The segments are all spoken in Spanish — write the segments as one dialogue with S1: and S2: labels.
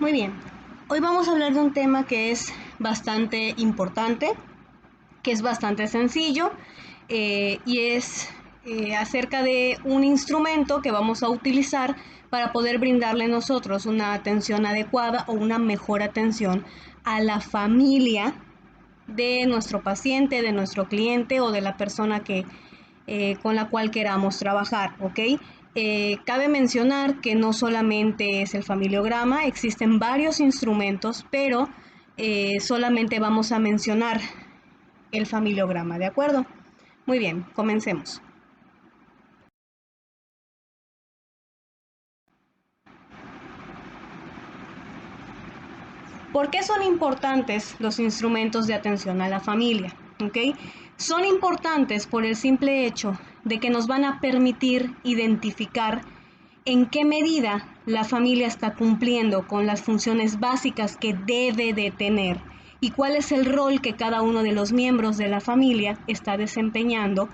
S1: Muy bien, hoy vamos a hablar de un tema que es bastante importante, que es bastante sencillo y es acerca de un instrumento que vamos a utilizar para poder brindarle nosotros una atención adecuada o una mejor atención a la familia de nuestro paciente, de nuestro cliente o de la persona con la cual queramos trabajar, ¿ok? Cabe mencionar que no solamente es el familiograma, existen varios instrumentos, pero solamente vamos a mencionar el familiograma, ¿de acuerdo? Muy bien, comencemos. ¿Por qué son importantes los instrumentos de atención a la familia? ¿Okay? Son importantes por el simple hecho de que nos van a permitir identificar en qué medida la familia está cumpliendo con las funciones básicas que debe de tener y cuál es el rol que cada uno de los miembros de la familia está desempeñando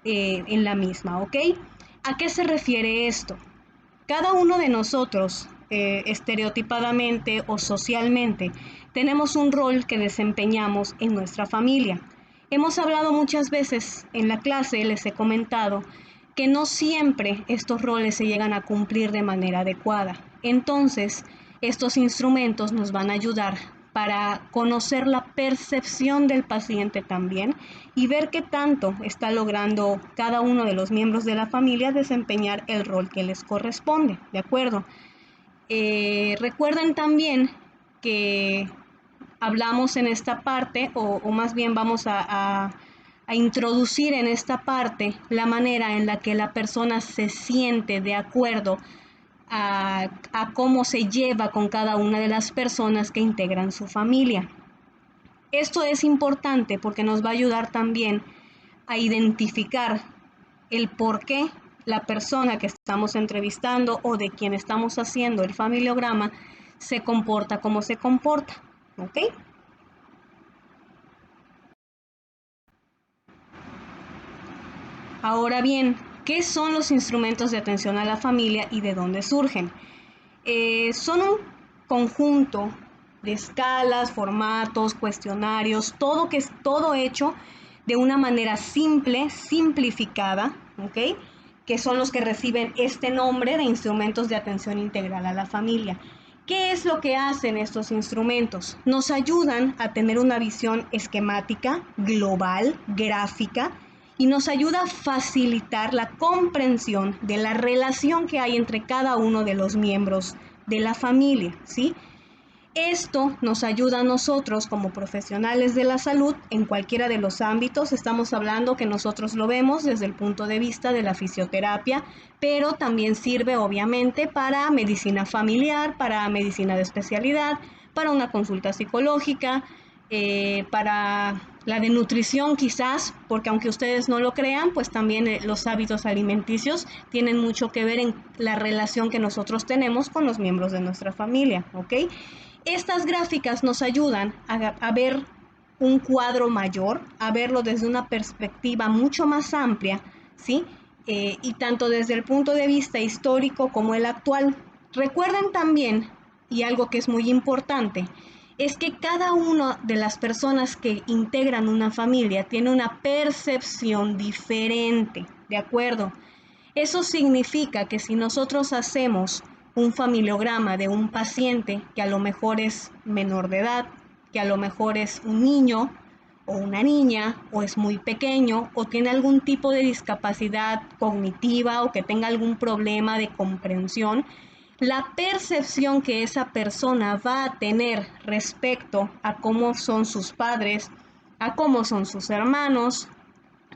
S1: en la misma, ¿ok? ¿A qué se refiere esto? Cada uno de nosotros, estereotipadamente o socialmente, tenemos un rol que desempeñamos en nuestra familia. Hemos hablado muchas veces en la clase, les he comentado, que no siempre estos roles se llegan a cumplir de manera adecuada. Entonces, estos instrumentos nos van a ayudar para conocer la percepción del paciente también y ver qué tanto está logrando cada uno de los miembros de la familia desempeñar el rol que les corresponde, ¿de acuerdo? Recuerden también que hablamos en esta parte, o más bien vamos a introducir en esta parte la manera en la que la persona se siente de acuerdo a cómo se lleva con cada una de las personas que integran su familia. Esto es importante porque nos va a ayudar también a identificar el por qué la persona que estamos entrevistando o de quien estamos haciendo el familiograma se comporta como se comporta, ¿ok? Ahora bien, ¿qué son los instrumentos de atención a la familia y de dónde surgen? Son un conjunto de escalas, formatos, cuestionarios, todo hecho de una manera simple, simplificada, ¿ok? Que son los que reciben este nombre de instrumentos de atención integral a la familia. ¿Qué es lo que hacen estos instrumentos? Nos ayudan a tener una visión esquemática, global, gráfica, y nos ayuda a facilitar la comprensión de la relación que hay entre cada uno de los miembros de la familia, ¿sí? Esto nos ayuda a nosotros como profesionales de la salud en cualquiera de los ámbitos. Estamos hablando que nosotros lo vemos desde el punto de vista de la fisioterapia, pero también sirve obviamente para medicina familiar, para medicina de especialidad, para una consulta psicológica, para la de nutrición quizás, porque aunque ustedes no lo crean, pues también los hábitos alimenticios tienen mucho que ver en la relación que nosotros tenemos con los miembros de nuestra familia, ¿ok? Estas gráficas nos ayudan a ver un cuadro mayor, a verlo desde una perspectiva mucho más amplia, ¿sí? Y tanto desde el punto de vista histórico como el actual. Recuerden también, y algo que es muy importante, es que cada una de las personas que integran una familia tiene una percepción diferente, ¿de acuerdo? Eso significa que si nosotros hacemos un familiograma de un paciente que a lo mejor es menor de edad, que a lo mejor es un niño o una niña, o es muy pequeño, o tiene algún tipo de discapacidad cognitiva o que tenga algún problema de comprensión, la percepción que esa persona va a tener respecto a cómo son sus padres, a cómo son sus hermanos,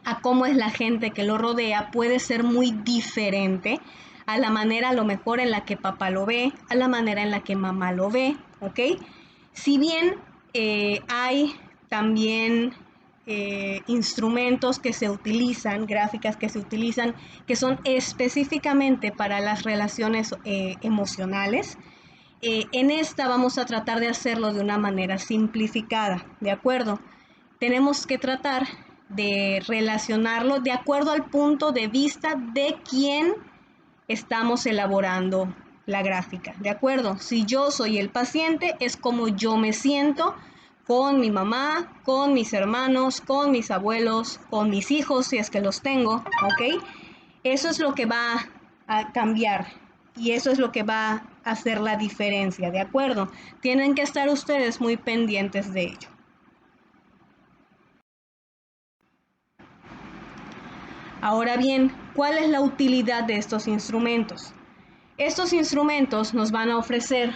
S1: a cómo es la gente que lo rodea puede ser muy diferente a la manera a lo mejor en la que papá lo ve, a la manera en la que mamá lo ve, ¿ok? Si bien hay también instrumentos que se utilizan, gráficas que se utilizan, que son específicamente para las relaciones emocionales, en esta vamos a tratar de hacerlo de una manera simplificada, ¿de acuerdo? Tenemos que tratar de relacionarlo de acuerdo al punto de vista de quién estamos elaborando la gráfica, ¿de acuerdo? Si yo soy el paciente, es como yo me siento con mi mamá, con mis hermanos, con mis abuelos, con mis hijos, si es que los tengo, ¿ok? Eso es lo que va a cambiar y eso es lo que va a hacer la diferencia, ¿de acuerdo? Tienen que estar ustedes muy pendientes de ello. Ahora bien, ¿cuál es la utilidad de estos instrumentos? Estos instrumentos nos van a ofrecer,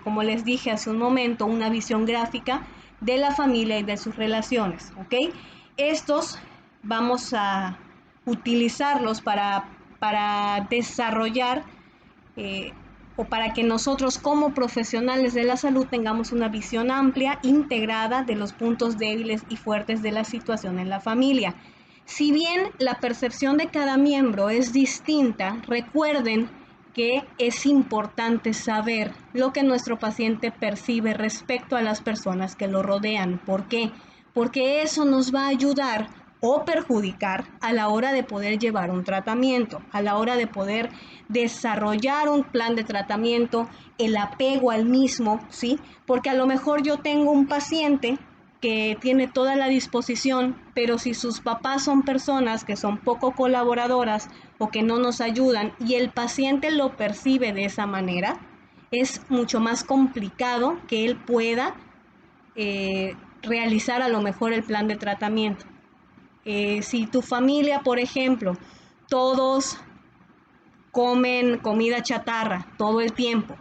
S1: como les dije hace un momento, una visión gráfica de la familia y de sus relaciones, ¿ok? Estos vamos a utilizarlos para desarrollar o para que nosotros como profesionales de la salud tengamos una visión amplia, integrada de los puntos débiles y fuertes de la situación en la familia. Si bien la percepción de cada miembro es distinta, recuerden que es importante saber lo que nuestro paciente percibe respecto a las personas que lo rodean. ¿Por qué? Porque eso nos va a ayudar o perjudicar a la hora de poder llevar un tratamiento, a la hora de poder desarrollar un plan de tratamiento, el apego al mismo, ¿sí? Porque a lo mejor yo tengo un paciente que tiene toda la disposición, pero si sus papás son personas que son poco colaboradoras o que no nos ayudan y el paciente lo percibe de esa manera, es mucho más complicado que él pueda realizar a lo mejor el plan de tratamiento. Si tu familia, por ejemplo, todos comen comida chatarra todo el tiempo,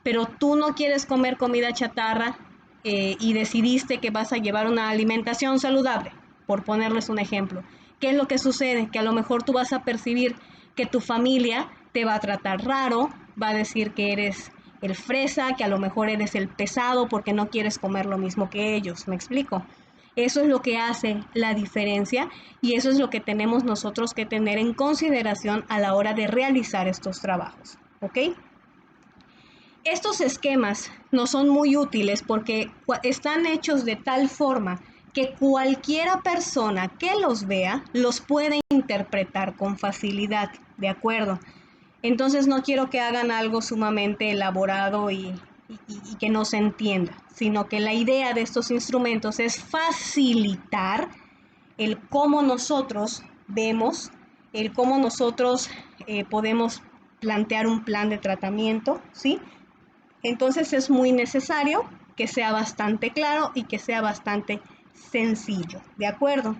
S1: pero tú no quieres comer comida chatarra y decidiste que vas a llevar una alimentación saludable, por ponerles un ejemplo, ¿qué es lo que sucede? Que a lo mejor tú vas a percibir que tu familia te va a tratar raro, va a decir que eres el fresa, que a lo mejor eres el pesado porque no quieres comer lo mismo que ellos, ¿me explico? Eso es lo que hace la diferencia y eso es lo que tenemos nosotros que tener en consideración a la hora de realizar estos trabajos, ¿ok? Estos esquemas no son muy útiles porque están hechos de tal forma que cualquiera persona que los vea los puede interpretar con facilidad, ¿de acuerdo? Entonces no quiero que hagan algo sumamente elaborado y que no se entienda, sino que la idea de estos instrumentos es facilitar el cómo nosotros vemos, el cómo nosotros podemos plantear un plan de tratamiento, ¿sí? Entonces es muy necesario que sea bastante claro y que sea bastante sencillo, ¿de acuerdo?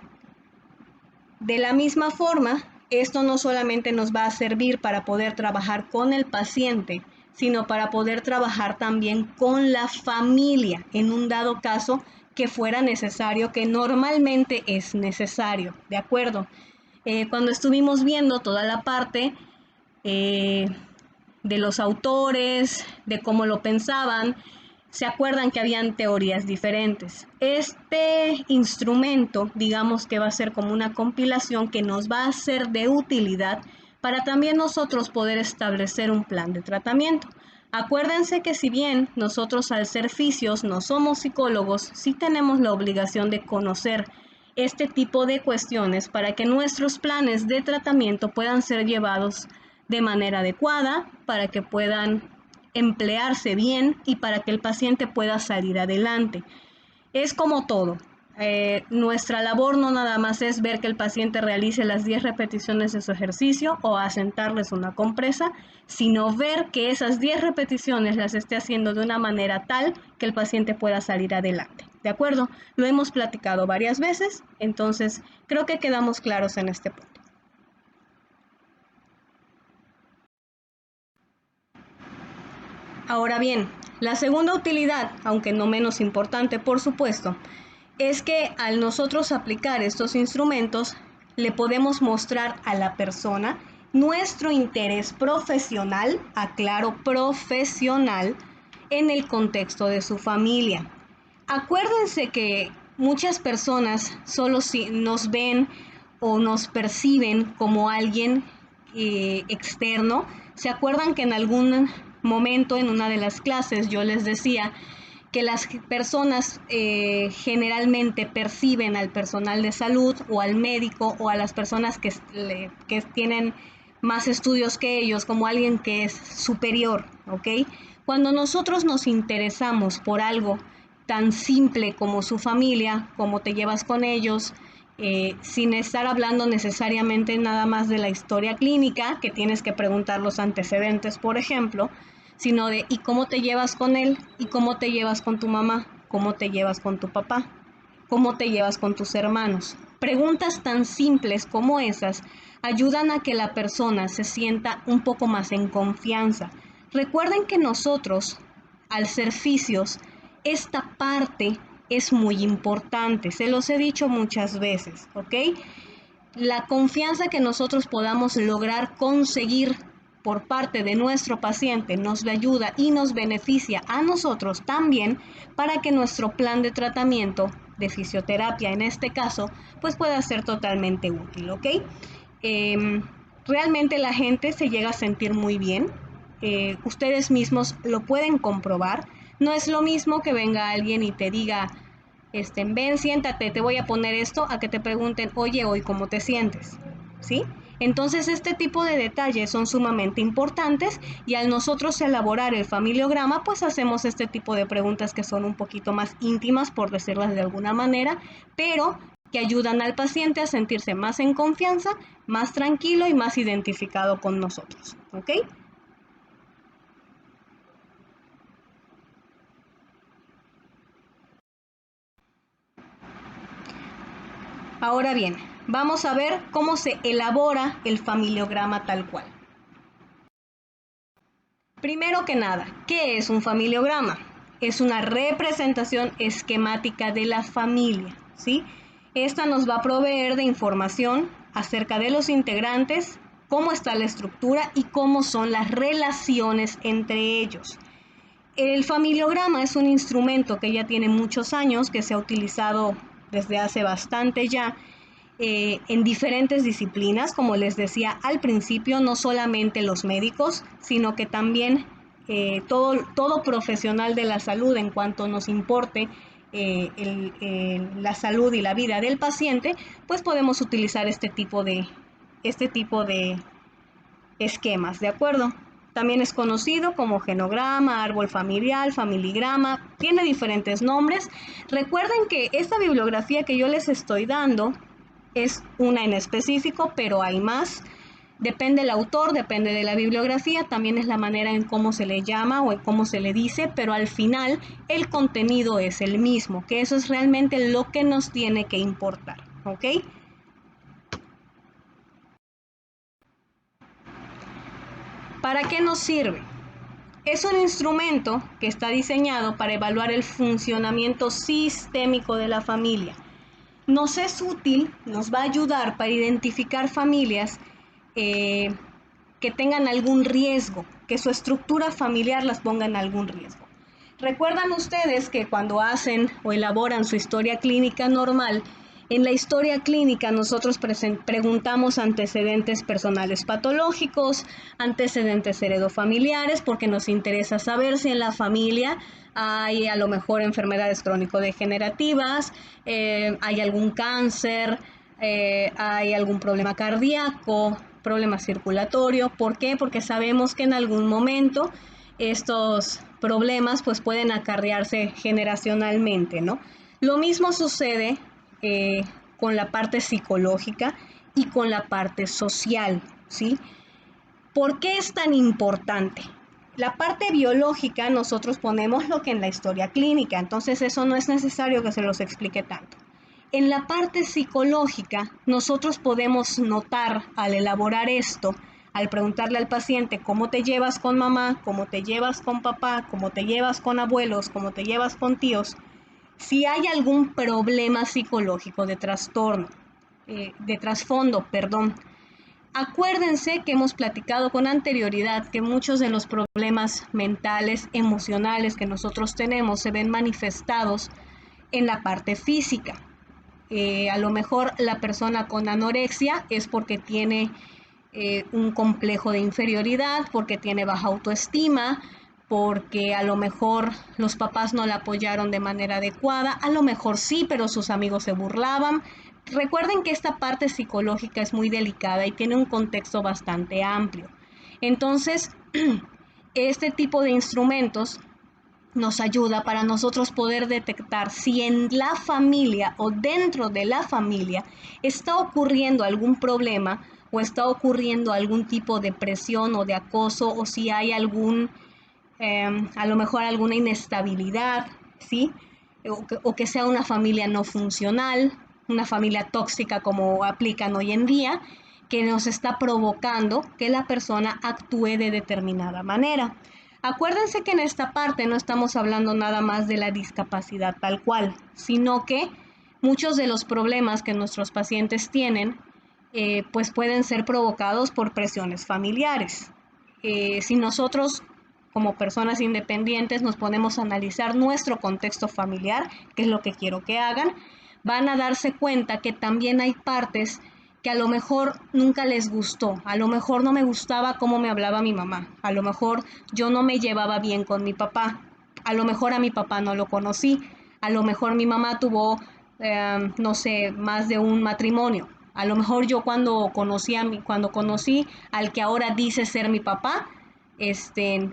S1: De la misma forma, esto no solamente nos va a servir para poder trabajar con el paciente, sino para poder trabajar también con la familia en un dado caso que fuera necesario, que normalmente es necesario, ¿de acuerdo? Cuando estuvimos viendo toda la parte de los autores, de cómo lo pensaban, se acuerdan que habían teorías diferentes. Este instrumento, digamos que va a ser como una compilación que nos va a ser de utilidad para también nosotros poder establecer un plan de tratamiento. Acuérdense que si bien nosotros al ser fisios no somos psicólogos, sí tenemos la obligación de conocer este tipo de cuestiones para que nuestros planes de tratamiento puedan ser llevados de manera adecuada, para que puedan emplearse bien y para que el paciente pueda salir adelante. Es como todo. Nuestra labor no nada más es ver que el paciente realice las 10 repeticiones de su ejercicio o asentarles una compresa, sino ver que esas 10 repeticiones las esté haciendo de una manera tal que el paciente pueda salir adelante. ¿De acuerdo? Lo hemos platicado varias veces, entonces creo que quedamos claros en este punto. Ahora bien, la segunda utilidad, aunque no menos importante por supuesto, es que al nosotros aplicar estos instrumentos, le podemos mostrar a la persona nuestro interés profesional, aclaro, profesional, en el contexto de su familia. Acuérdense que muchas personas solo si nos ven o nos perciben como alguien externo. ¿Se acuerdan que en algún momento en una de las clases yo les decía que las personas generalmente perciben al personal de salud o al médico o a las personas que tienen más estudios que ellos, como alguien que es superior, ¿ok? Cuando nosotros nos interesamos por algo tan simple como su familia, cómo te llevas con ellos, sin estar hablando necesariamente nada más de la historia clínica, que tienes que preguntar los antecedentes, por ejemplo, sino de ¿y cómo te llevas con él? ¿Y cómo te llevas con tu mamá? ¿Cómo te llevas con tu papá? ¿Cómo te llevas con tus hermanos? Preguntas tan simples como esas ayudan a que la persona se sienta un poco más en confianza. Recuerden que nosotros, al ser fisios, esta parte es muy importante, se los he dicho muchas veces, ¿ok? La confianza que nosotros podamos lograr conseguir por parte de nuestro paciente nos le ayuda y nos beneficia a nosotros también para que nuestro plan de tratamiento de fisioterapia en este caso pues pueda ser totalmente útil, ¿ok? Realmente la gente se llega a sentir muy bien, ustedes mismos lo pueden comprobar. No es lo mismo que venga alguien y te diga, ven, siéntate, te voy a poner esto, a que te pregunten, oye, hoy, ¿cómo te sientes? ¿Sí? Entonces, este tipo de detalles son sumamente importantes y al nosotros elaborar el familiograma, pues hacemos este tipo de preguntas que son un poquito más íntimas, por decirlas de alguna manera, pero que ayudan al paciente a sentirse más en confianza, más tranquilo y más identificado con nosotros, ¿ok? Ahora bien, vamos a ver cómo se elabora el familiograma tal cual. Primero que nada, ¿qué es un familiograma? Es una representación esquemática de la familia, ¿sí? Esta nos va a proveer de información acerca de los integrantes, cómo está la estructura y cómo son las relaciones entre ellos. El familiograma es un instrumento que ya tiene muchos años, que se ha utilizado desde hace bastante ya en diferentes disciplinas, como les decía al principio, no solamente los médicos, sino que también todo profesional de la salud, en cuanto nos importe la salud y la vida del paciente, pues podemos utilizar este tipo de esquemas, ¿de acuerdo? También es conocido como genograma, árbol familiar, familigrama, tiene diferentes nombres. Recuerden que esta bibliografía que yo les estoy dando es una en específico, pero hay más. Depende del autor, depende de la bibliografía, también es la manera en cómo se le llama o en cómo se le dice, pero al final el contenido es el mismo, que eso es realmente lo que nos tiene que importar, ¿ok? ¿Para qué nos sirve? Es un instrumento que está diseñado para evaluar el funcionamiento sistémico de la familia. Nos es útil, nos va a ayudar para identificar familias que tengan algún riesgo, que su estructura familiar las ponga en algún riesgo. Recuerdan ustedes que cuando hacen o elaboran su historia clínica normal, en la historia clínica nosotros preguntamos antecedentes personales patológicos, antecedentes heredofamiliares, porque nos interesa saber si en la familia hay a lo mejor enfermedades crónico-degenerativas, hay algún cáncer, hay algún problema cardíaco, problema circulatorio. ¿Por qué? Porque sabemos que en algún momento estos problemas pues pueden acarrearse generacionalmente, ¿no? Lo mismo sucede con la parte psicológica y con la parte social, ¿sí? ¿Por qué es tan importante? La parte biológica nosotros ponemos lo que en la historia clínica, entonces eso no es necesario que se los explique tanto. En la parte psicológica nosotros podemos notar al elaborar esto, al preguntarle al paciente cómo te llevas con mamá, cómo te llevas con papá, cómo te llevas con abuelos, cómo te llevas con tíos, si hay algún problema psicológico de trastorno, de trasfondo, perdón. Acuérdense que hemos platicado con anterioridad que muchos de los problemas mentales, emocionales que nosotros tenemos se ven manifestados en la parte física. A lo mejor la persona con anorexia es porque tiene un complejo de inferioridad, porque tiene baja autoestima, porque a lo mejor los papás no la apoyaron de manera adecuada, a lo mejor sí, pero sus amigos se burlaban, recuerden que esta parte psicológica es muy delicada y tiene un contexto bastante amplio. Entonces, este tipo de instrumentos nos ayuda para nosotros poder detectar si en la familia o dentro de la familia está ocurriendo algún problema o está ocurriendo algún tipo de presión o de acoso, o si hay a lo mejor alguna inestabilidad, ¿sí? O que sea una familia no funcional, una familia tóxica como aplican hoy en día, que nos está provocando que la persona actúe de determinada manera. Acuérdense que en esta parte no estamos hablando nada más de la discapacidad tal cual, sino que muchos de los problemas que nuestros pacientes tienen pues pueden ser provocados por presiones familiares. Si nosotros como personas independientes nos ponemos a analizar nuestro contexto familiar, que es lo que quiero que hagan, van a darse cuenta que también hay partes que a lo mejor nunca les gustó, a lo mejor no me gustaba cómo me hablaba mi mamá, a lo mejor yo no me llevaba bien con mi papá, a lo mejor a mi papá no lo conocí, a lo mejor mi mamá tuvo, no sé, más de un matrimonio, a lo mejor yo cuando conocí al que ahora dice ser mi papá,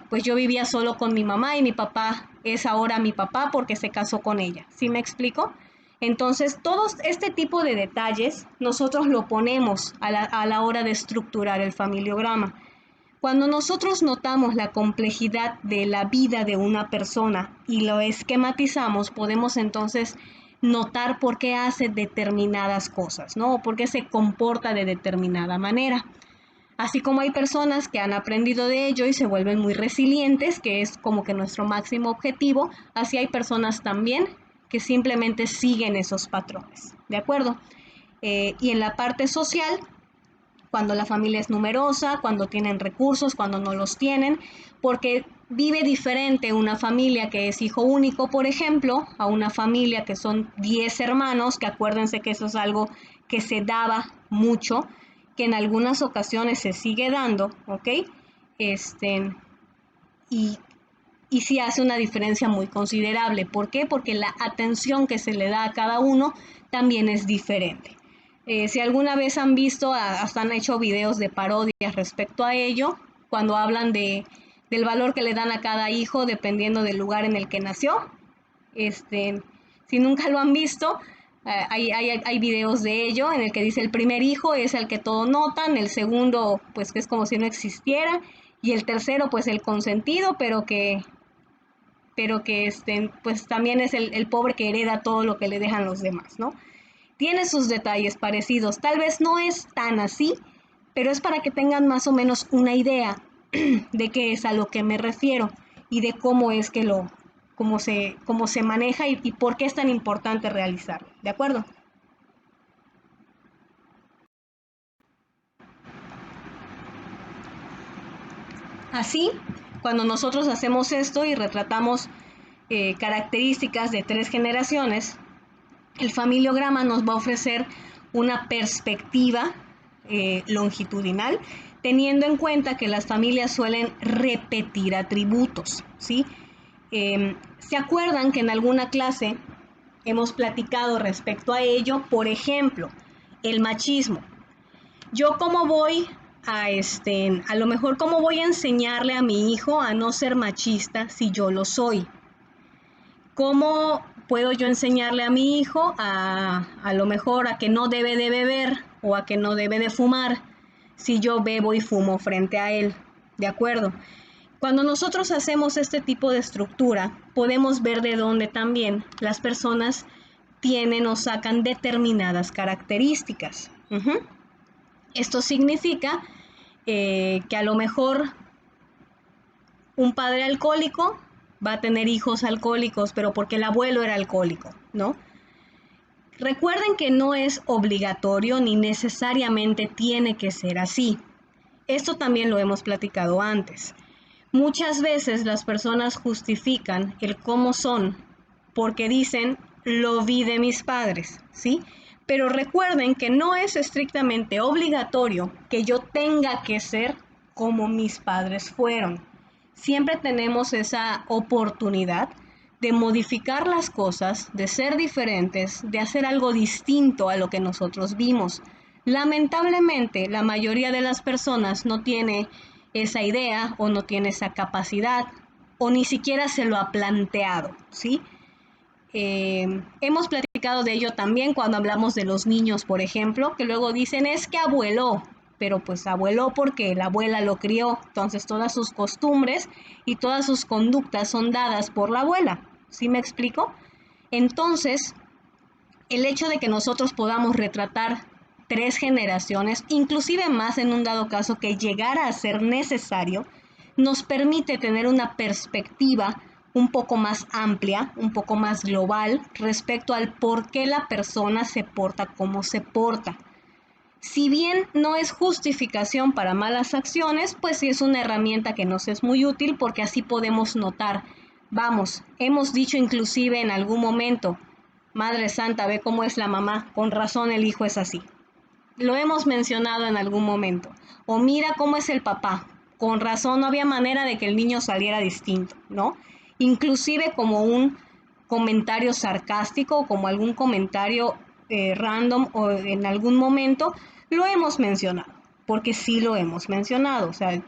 S1: pues yo vivía solo con mi mamá y mi papá es ahora mi papá porque se casó con ella, ¿sí me explico? Entonces, todo este tipo de detalles nosotros lo ponemos a la hora de estructurar el familiograma. Cuando nosotros notamos la complejidad de la vida de una persona y lo esquematizamos, podemos entonces notar por qué hace determinadas cosas, ¿no? O por qué se comporta de determinada manera. Así como hay personas que han aprendido de ello y se vuelven muy resilientes, que es como que nuestro máximo objetivo, así hay personas también que simplemente siguen esos patrones, ¿de acuerdo? Y en la parte social, cuando la familia es numerosa, cuando tienen recursos, cuando no los tienen, porque vive diferente una familia que es hijo único, por ejemplo, a una familia que son 10 hermanos, que acuérdense que eso es algo que se daba mucho, que en algunas ocasiones se sigue dando, ¿ok? Y, y sí hace una diferencia muy considerable. ¿Por qué? Porque la atención que se le da a cada uno también es diferente. Si alguna vez han visto, hasta han hecho videos de parodias respecto a ello, cuando hablan del valor que le dan a cada hijo dependiendo del lugar en el que nació. Si nunca lo han visto, hay videos de ello en el que dice el primer hijo es el que todos notan, el segundo pues que es como si no existiera, y el tercero pues el consentido, pero que pues también es el pobre que hereda todo lo que le dejan los demás, ¿no? Tiene sus detalles parecidos, tal vez no es tan así, pero es para que tengan más o menos una idea de qué es a lo que me refiero y de cómo es que cómo se maneja y por qué es tan importante realizarlo, ¿de acuerdo? Así, cuando nosotros hacemos esto y retratamos características de 3 generaciones, el familiograma nos va a ofrecer una perspectiva longitudinal, teniendo en cuenta que las familias suelen repetir atributos, ¿sí? ¿Se acuerdan que en alguna clase hemos platicado respecto a ello? Por ejemplo, el machismo. Yo cómo voy a lo mejor cómo voy a enseñarle a mi hijo a no ser machista si yo lo soy. ¿Cómo puedo yo enseñarle a mi hijo a lo mejor a que no debe de beber o a que no debe de fumar si yo bebo y fumo frente a él? ¿De acuerdo? Cuando nosotros hacemos este tipo de estructura, podemos ver de dónde también las personas tienen o sacan determinadas características. Esto significa que a lo mejor un padre alcohólico va a tener hijos alcohólicos, pero porque el abuelo era alcohólico, ¿no? Recuerden que no es obligatorio ni necesariamente tiene que ser así. Esto también lo hemos platicado antes. Muchas veces las personas justifican el cómo son porque dicen, lo vi de mis padres, ¿sí? Pero recuerden que no es estrictamente obligatorio que yo tenga que ser como mis padres fueron. Siempre tenemos esa oportunidad de modificar las cosas, de ser diferentes, de hacer algo distinto a lo que nosotros vimos. Lamentablemente, la mayoría de las personas no tiene esa idea o no tiene esa capacidad o ni siquiera se lo ha planteado, ¿sí? Hemos platicado de ello también cuando hablamos de los niños, por ejemplo, que luego dicen es que abueló, pero pues abueló porque la abuela lo crió, entonces todas sus costumbres y todas sus conductas son dadas por la abuela, ¿sí me explico? Entonces, el hecho de que nosotros podamos retratar 3 generaciones, inclusive más en un dado caso que llegara a ser necesario, nos permite tener una perspectiva un poco más amplia, un poco más global respecto al por qué la persona se porta como se porta. Si bien no es justificación para malas acciones, pues sí es una herramienta que nos es muy útil porque así podemos notar. Vamos, hemos dicho inclusive en algún momento, Madre Santa, ve cómo es la mamá, con razón el hijo es así. Lo hemos mencionado en algún momento. O mira cómo es el papá, con razón no había manera de que el niño saliera distinto, ¿no? Inclusive como un comentario sarcástico o como algún comentario random o en algún momento lo hemos mencionado, porque sí lo hemos mencionado, o sea,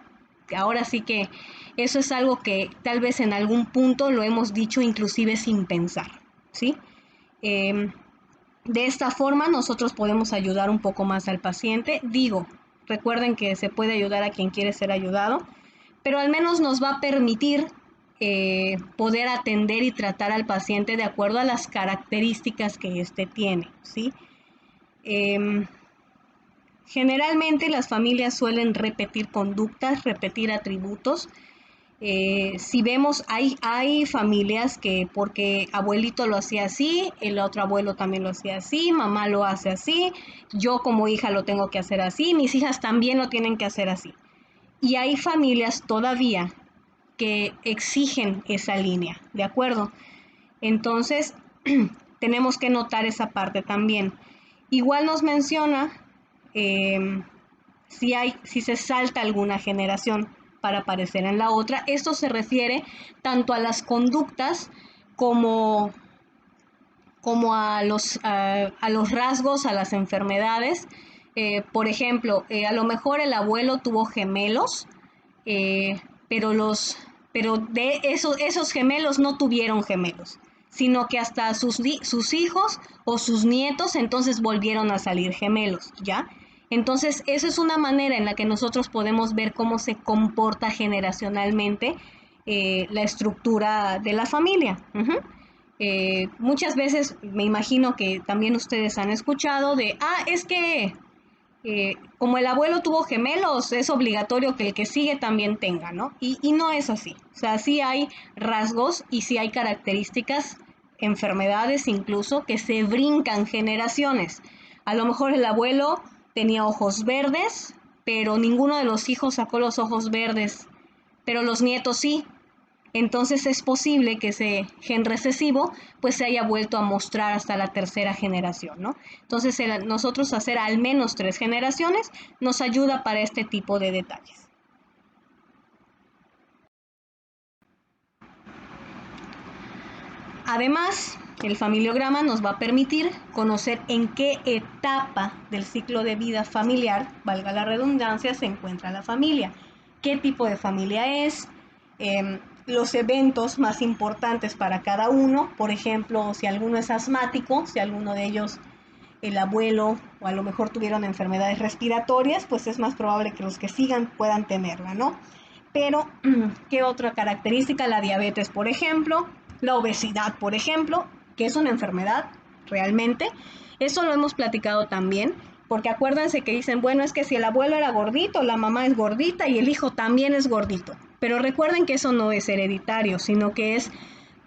S1: ahora sí que eso es algo que tal vez en algún punto lo hemos dicho inclusive sin pensar, ¿sí? Eh, de esta forma nosotros podemos ayudar un poco más al paciente. Digo, recuerden que se puede ayudar a quien quiere ser ayudado, pero al menos nos va a permitir poder atender y tratar al paciente de acuerdo a las características que éste tiene, ¿sí? Eh, Generalmente las familias suelen repetir conductas, repetir atributos. Si vemos, hay familias que porque abuelito lo hacía así, el otro abuelo también lo hacía así, mamá lo hace así, yo como hija lo tengo que hacer así, mis hijas también lo tienen que hacer así. Y hay familias todavía que exigen esa línea, ¿de acuerdo? Entonces, tenemos que notar esa parte también. Igual nos menciona eh, si se salta alguna generación para aparecer en la otra. Esto se refiere tanto a las conductas como, como a los rasgos, a las enfermedades. Por ejemplo, a lo mejor el abuelo tuvo gemelos, eh, pero, pero de esos gemelos no tuvieron gemelos, sino que hasta sus hijos o sus nietos entonces volvieron a salir gemelos, ¿ya? Entonces, eso es una manera en la que nosotros podemos ver cómo se comporta generacionalmente la estructura de la familia. Muchas veces me imagino que también ustedes han escuchado de, es que como el abuelo tuvo gemelos, es obligatorio que el que sigue también tenga, ¿no? Y no es así. O sea, sí hay rasgos y sí hay características, enfermedades incluso, que se brincan generaciones. A lo mejor el abuelo tenía ojos verdes, pero ninguno de los hijos sacó los ojos verdes, pero los nietos sí. Entonces es posible que ese gen recesivo pues se haya vuelto a mostrar hasta la tercera generación, ¿no? Entonces nosotros hacer al menos 3 generaciones nos ayuda para este tipo de detalles. Además, el familiograma nos va a permitir conocer en qué etapa del ciclo de vida familiar, valga la redundancia, se encuentra la familia, qué tipo de familia es, los eventos más importantes para cada uno, por ejemplo, si alguno es asmático, si alguno de ellos, el abuelo o a lo mejor tuvieron enfermedades respiratorias, pues es más probable que los que sigan puedan tenerla, ¿no? Pero, ¿qué otra característica? La diabetes, por ejemplo, la obesidad, por ejemplo, que es una enfermedad realmente. Eso lo hemos platicado también, porque acuérdense que dicen, bueno, es que si el abuelo era gordito, la mamá es gordita y el hijo también es gordito. Pero recuerden que eso no es hereditario, sino que es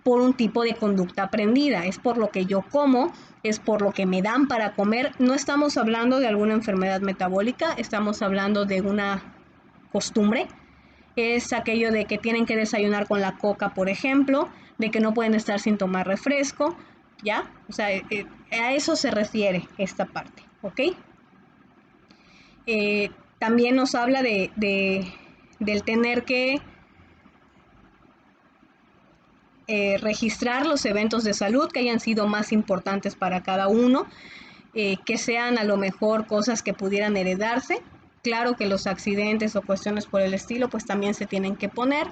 S1: por un tipo de conducta aprendida, es por lo que yo como, es por lo que me dan para comer. No estamos hablando de alguna enfermedad metabólica, estamos hablando de una costumbre. Es aquello de que tienen que desayunar con la coca, por ejemplo, de que no pueden estar sin tomar refresco, ¿ya? O sea, a eso se refiere esta parte, ¿ok? También nos habla del tener que registrar los eventos de salud que hayan sido más importantes para cada uno, que sean a lo mejor cosas que pudieran heredarse. Claro que los accidentes o cuestiones por el estilo pues también se tienen que poner.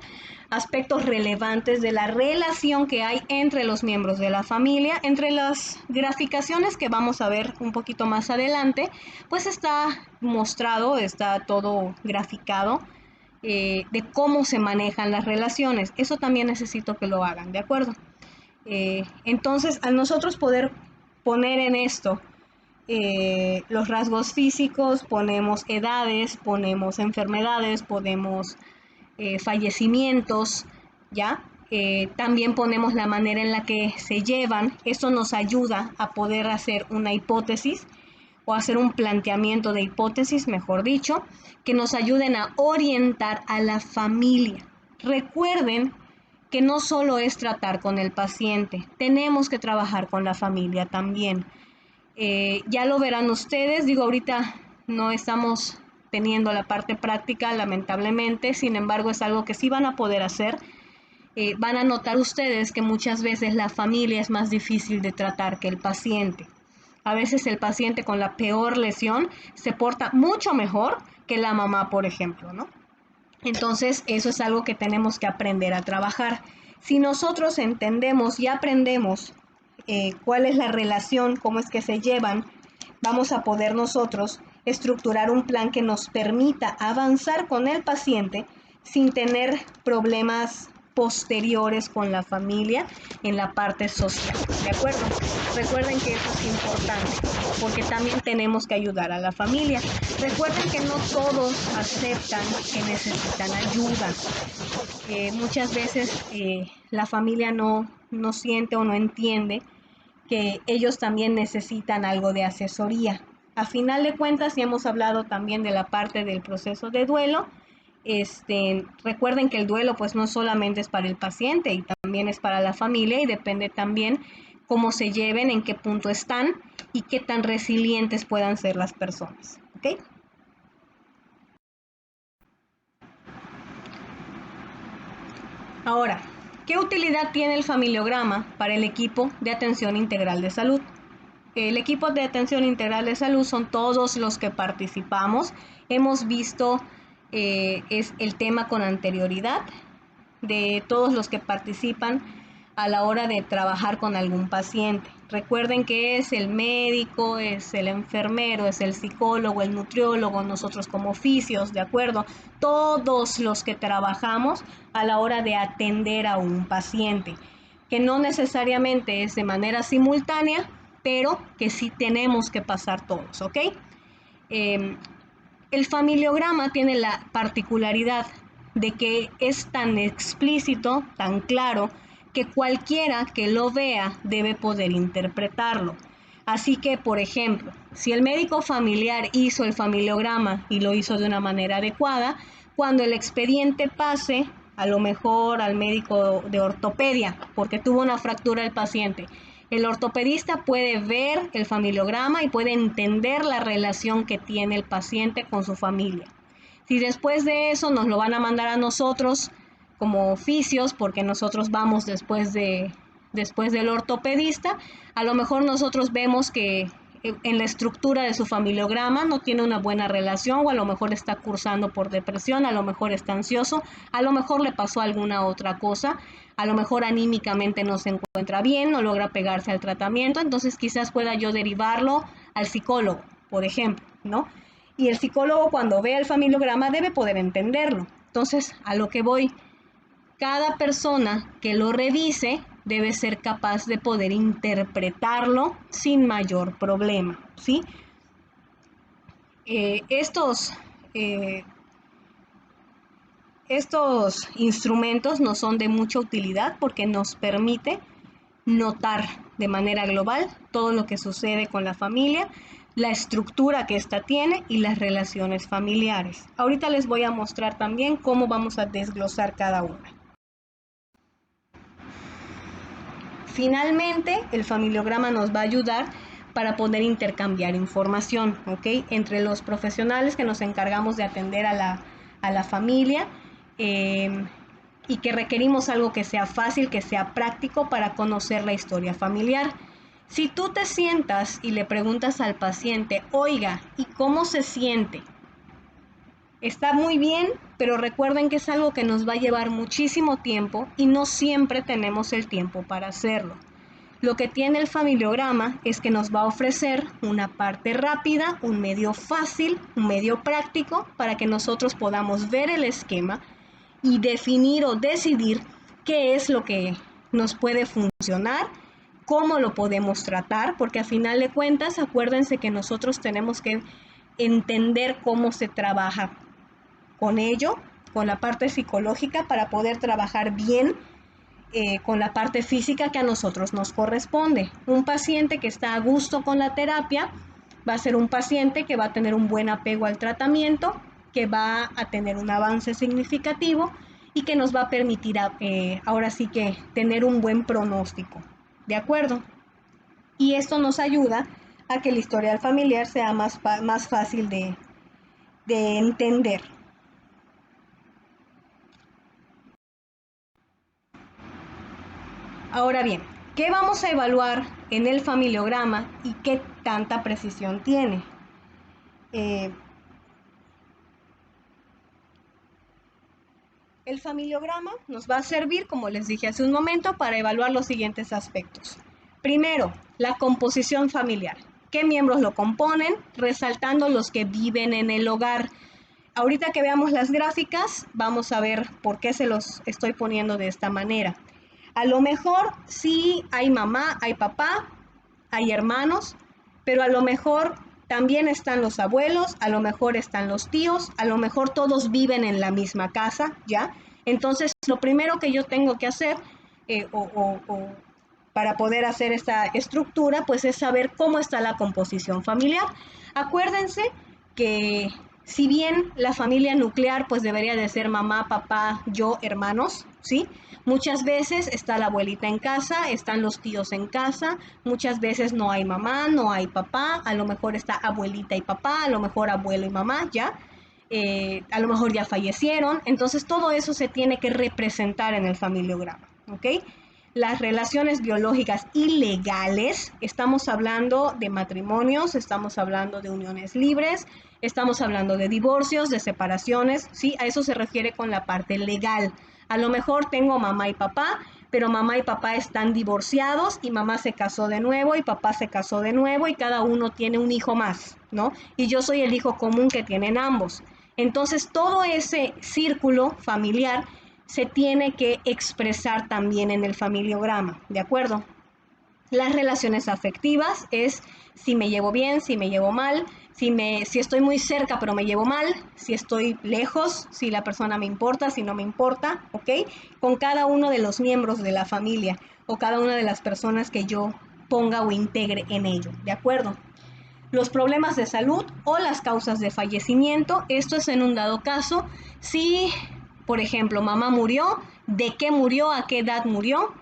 S1: Aspectos relevantes de la relación que hay entre los miembros de la familia. Entre las graficaciones que vamos a ver un poquito más adelante, pues está mostrado, está todo graficado de cómo se manejan las relaciones. Eso también necesito que lo hagan, ¿de acuerdo? Entonces, al nosotros poder poner en esto los rasgos físicos, ponemos edades, ponemos enfermedades, ponemos fallecimientos, ¿ya? También ponemos la manera en la que se llevan. Eso nos ayuda a poder hacer una hipótesis o hacer un planteamiento de hipótesis, mejor dicho, que nos ayuden a orientar a la familia. Recuerden que no solo es tratar con el paciente, tenemos que trabajar con la familia también. Ya lo verán ustedes, digo, ahorita no estamos teniendo la parte práctica, lamentablemente, sin embargo es algo que sí van a poder hacer. Van a notar ustedes que muchas veces la familia es más difícil de tratar que el paciente. A veces el paciente con la peor lesión se porta mucho mejor que la mamá, por ejemplo, ¿no? Entonces, eso es algo que tenemos que aprender a trabajar. Si nosotros entendemos y aprendemos cuál es la relación, cómo es que se llevan, vamos a poder nosotros estructurar un plan que nos permita avanzar con el paciente sin tener problemas posteriores con la familia en la parte social, ¿de acuerdo? Recuerden que eso es importante porque también tenemos que ayudar a la familia. Recuerden que no todos aceptan que necesitan ayuda. Muchas veces la familia no siente o no entiende que ellos también necesitan algo de asesoría. A final de cuentas, ya hemos hablado también de la parte del proceso de duelo. Recuerden que el duelo pues no solamente es para el paciente y también es para la familia y depende también cómo se lleven, en qué punto están y qué tan resilientes puedan ser las personas, ¿ok? Ahora, ¿qué utilidad tiene el familiograma para el equipo de atención integral de salud? El equipo de atención integral de salud son todos los que participamos. Hemos visto es el tema con anterioridad de todos los que participan a la hora de trabajar con algún paciente. Recuerden que es el médico, es el enfermero, es el psicólogo, el nutriólogo, nosotros como oficios, ¿de acuerdo? Todos los que trabajamos a la hora de atender a un paciente, que no necesariamente es de manera simultánea, pero que sí tenemos que pasar todos, ¿ok? El familiograma tiene la particularidad de que es tan explícito, tan claro, que cualquiera que lo vea debe poder interpretarlo. Así que, por ejemplo, si el médico familiar hizo el familiograma y lo hizo de una manera adecuada, cuando el expediente pase, a lo mejor al médico de ortopedia, porque tuvo una fractura el paciente, el ortopedista puede ver el familiograma y puede entender la relación que tiene el paciente con su familia. Si después de eso nos lo van a mandar a nosotros como oficios, porque nosotros vamos después del ortopedista, a lo mejor nosotros vemos que en la estructura de su familiograma no tiene una buena relación, o a lo mejor está cursando por depresión, a lo mejor está ansioso, a lo mejor le pasó alguna otra cosa, a lo mejor anímicamente no se encuentra bien, no logra pegarse al tratamiento, entonces quizás pueda yo derivarlo al psicólogo, por ejemplo, ¿no? Y el psicólogo cuando vea el familiograma debe poder entenderlo. Entonces, a lo que voy, cada persona que lo revise debe ser capaz de poder interpretarlo sin mayor problema, ¿sí? Estos instrumentos nos son de mucha utilidad porque nos permite notar de manera global todo lo que sucede con la familia, la estructura que ésta tiene y las relaciones familiares. Ahorita les voy a mostrar también cómo vamos a desglosar cada una. Finalmente, el familiograma nos va a ayudar para poder intercambiar información, ¿ok? Entre los profesionales que nos encargamos de atender a la familia, y que requerimos algo que sea fácil, que sea práctico para conocer la historia familiar. Si tú te sientas y le preguntas al paciente, oiga, ¿y cómo se siente? Está muy bien, pero recuerden que es algo que nos va a llevar muchísimo tiempo y no siempre tenemos el tiempo para hacerlo. Lo que tiene el familiograma es que nos va a ofrecer una parte rápida, un medio fácil, un medio práctico para que nosotros podamos ver el esquema y definir o decidir qué es lo que nos puede funcionar, cómo lo podemos tratar, porque a final de cuentas, acuérdense que nosotros tenemos que entender cómo se trabaja con ello, con la parte psicológica, para poder trabajar bien con la parte física que a nosotros nos corresponde. Un paciente que está a gusto con la terapia va a ser un paciente que va a tener un buen apego al tratamiento, que va a tener un avance significativo y que nos va a permitir ahora sí que tener un buen pronóstico. ¿De acuerdo? Y esto nos ayuda a que el historial familiar sea más fácil de entender. Ahora bien, ¿qué vamos a evaluar en el familiograma y qué tanta precisión tiene? El familiograma nos va a servir, como les dije hace un momento, para evaluar los siguientes aspectos. Primero, la composición familiar. ¿Qué miembros lo componen? Resaltando los que viven en el hogar. Ahorita que veamos las gráficas, vamos a ver por qué se los estoy poniendo de esta manera. A lo mejor sí hay mamá, hay papá, hay hermanos, pero a lo mejor también están los abuelos, a lo mejor están los tíos, a lo mejor todos viven en la misma casa, ¿ya? Entonces, lo primero que yo tengo que hacer para poder hacer esta estructura, pues es saber cómo está la composición familiar. Acuérdense que si bien la familia nuclear pues debería de ser mamá, papá, yo, hermanos, ¿sí? Muchas veces está la abuelita en casa, están los tíos en casa, muchas veces no hay mamá, no hay papá, a lo mejor está abuelita y papá, a lo mejor abuelo y mamá, ¿ya? A lo mejor ya fallecieron, entonces todo eso se tiene que representar en el familiograma, ¿ok? Las relaciones biológicas y legales, estamos hablando de matrimonios, estamos hablando de uniones libres, estamos hablando de divorcios, de separaciones, ¿sí? A eso se refiere con la parte legal. A lo mejor tengo mamá y papá, pero mamá y papá están divorciados y mamá se casó de nuevo y papá se casó de nuevo y cada uno tiene un hijo más, ¿no? Y yo soy el hijo común que tienen ambos. Entonces todo ese círculo familiar se tiene que expresar también en el familiograma, ¿de acuerdo? Las relaciones afectivas es si me llevo bien, si me llevo mal, si estoy muy cerca pero me llevo mal, si estoy lejos, si la persona me importa, si no me importa, ¿ok? Con cada uno de los miembros de la familia o cada una de las personas que yo ponga o integre en ello, ¿de acuerdo? Los problemas de salud o las causas de fallecimiento, esto es en un dado caso, si, por ejemplo, mamá murió, ¿de qué murió? ¿A qué edad murió?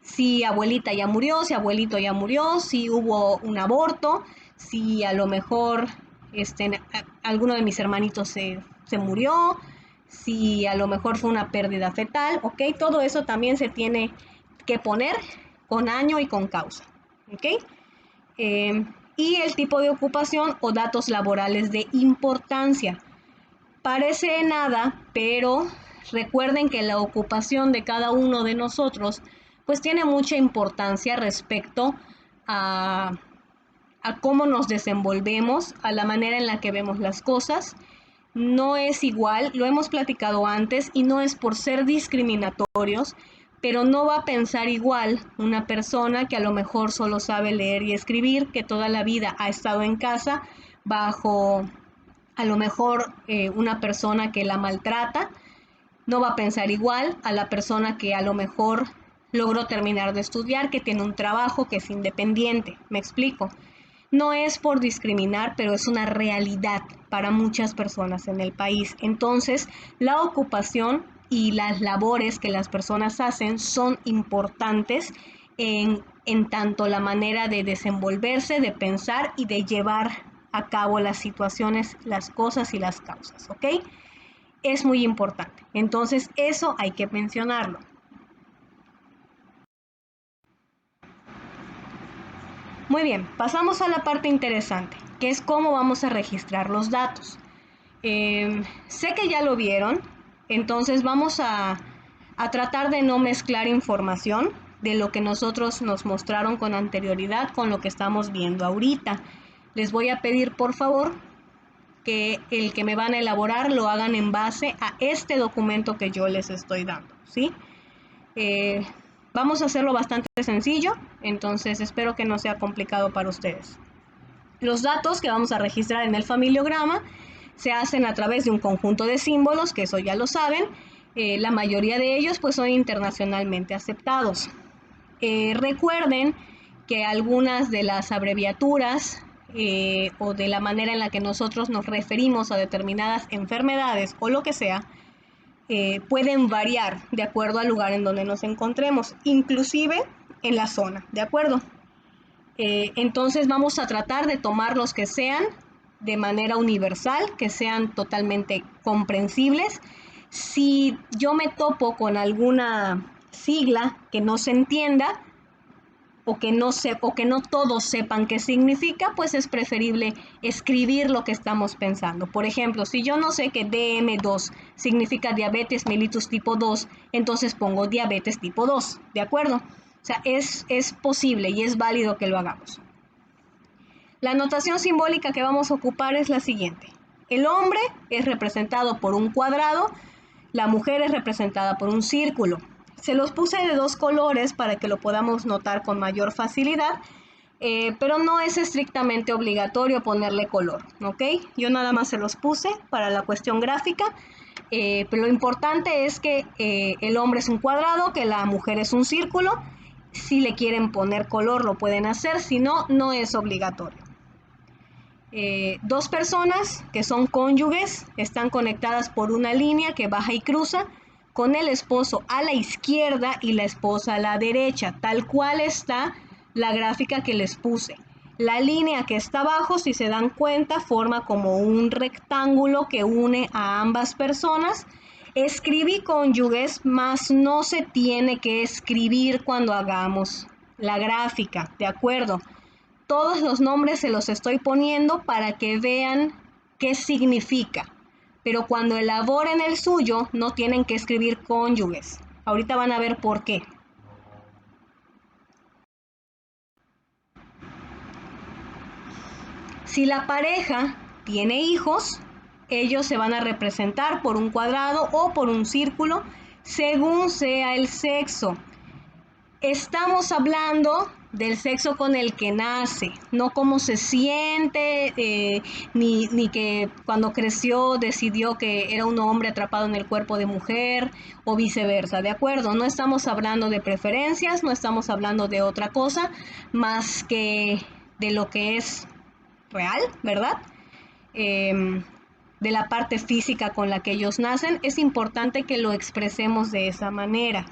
S1: Si abuelita ya murió, si abuelito ya murió, si hubo un aborto, si a lo mejor alguno de mis hermanitos se murió, si a lo mejor fue una pérdida fetal, ¿ok? Todo eso también se tiene que poner con año y con causa, ¿ok? Y el tipo de ocupación o datos laborales de importancia. Parece nada, pero recuerden que la ocupación de cada uno de nosotros pues tiene mucha importancia respecto a, cómo nos desenvolvemos, a la manera en la que vemos las cosas. No es igual, lo hemos platicado antes y no es por ser discriminatorios, pero no va a pensar igual una persona que a lo mejor solo sabe leer y escribir, que toda la vida ha estado en casa bajo a lo mejor una persona que la maltrata, no va a pensar igual a la persona que a lo mejor logró terminar de estudiar, que tiene un trabajo, que es independiente. ¿Me explico? No es por discriminar, pero es una realidad para muchas personas en el país. Entonces, la ocupación y las labores que las personas hacen son importantes en tanto la manera de desenvolverse, de pensar y de llevar a cabo las situaciones, las cosas y las causas, ¿ok? es muy importante. Entonces, eso hay que mencionarlo. Muy bien, pasamos a la parte interesante, que es cómo vamos a registrar los datos. Sé que ya lo vieron, entonces vamos a tratar de no mezclar información de lo que nosotros nos mostraron con anterioridad con lo que estamos viendo ahorita. Les voy a pedir, por favor, que el que me van a elaborar lo hagan en base a este documento que yo les estoy dando, ¿sí? Vamos a hacerlo bastante sencillo, entonces espero que no sea complicado para ustedes. Los datos que vamos a registrar en el familiograma se hacen a través de un conjunto de símbolos, que eso ya lo saben. La mayoría de ellos pues son internacionalmente aceptados. Recuerden que algunas de las abreviaturas o de la manera en la que nosotros nos referimos a determinadas enfermedades o lo que sea, pueden variar de acuerdo al lugar en donde nos encontremos, inclusive en la zona, ¿de acuerdo? Entonces vamos a tratar de tomar los que sean de manera universal, que sean totalmente comprensibles. Si yo me topo con alguna sigla que no se entienda o que no todos sepan qué significa, pues es preferible escribir lo que estamos pensando. Por ejemplo, si yo no sé que DM2 significa diabetes mellitus tipo 2, entonces pongo diabetes tipo 2, ¿de acuerdo? O sea, es posible y es válido que lo hagamos. La notación simbólica que vamos a ocupar es la siguiente. El hombre es representado por un cuadrado, la mujer es representada por un círculo. Se los puse de dos colores para que lo podamos notar con mayor facilidad, pero no es estrictamente obligatorio ponerle color, ¿ok? Yo nada más se los puse para la cuestión gráfica, pero lo importante es que el hombre es un cuadrado, que la mujer es un círculo. Si le quieren poner color lo pueden hacer, si no, no es obligatorio. Dos personas que son cónyuges están conectadas por una línea que baja y cruza, con el esposo a la izquierda y la esposa a la derecha, tal cual está la gráfica que les puse. La línea que está abajo, si se dan cuenta, forma como un rectángulo que une a ambas personas. Escribí cónyuges, mas no se tiene que escribir cuando hagamos la gráfica, ¿de acuerdo? Todos los nombres se los estoy poniendo para que vean qué significa. Pero cuando elaboren el suyo, no tienen que escribir cónyuges. Ahorita van a ver por qué. Si la pareja tiene hijos, ellos se van a representar por un cuadrado o por un círculo, según sea el sexo. Estamos hablando del sexo con el que nace, no cómo se siente, ni que cuando creció decidió que era un hombre atrapado en el cuerpo de mujer o viceversa, ¿de acuerdo? No estamos hablando de preferencias, no estamos hablando de otra cosa más que de lo que es real, ¿verdad? De la parte física con la que ellos nacen, es importante que lo expresemos de esa manera.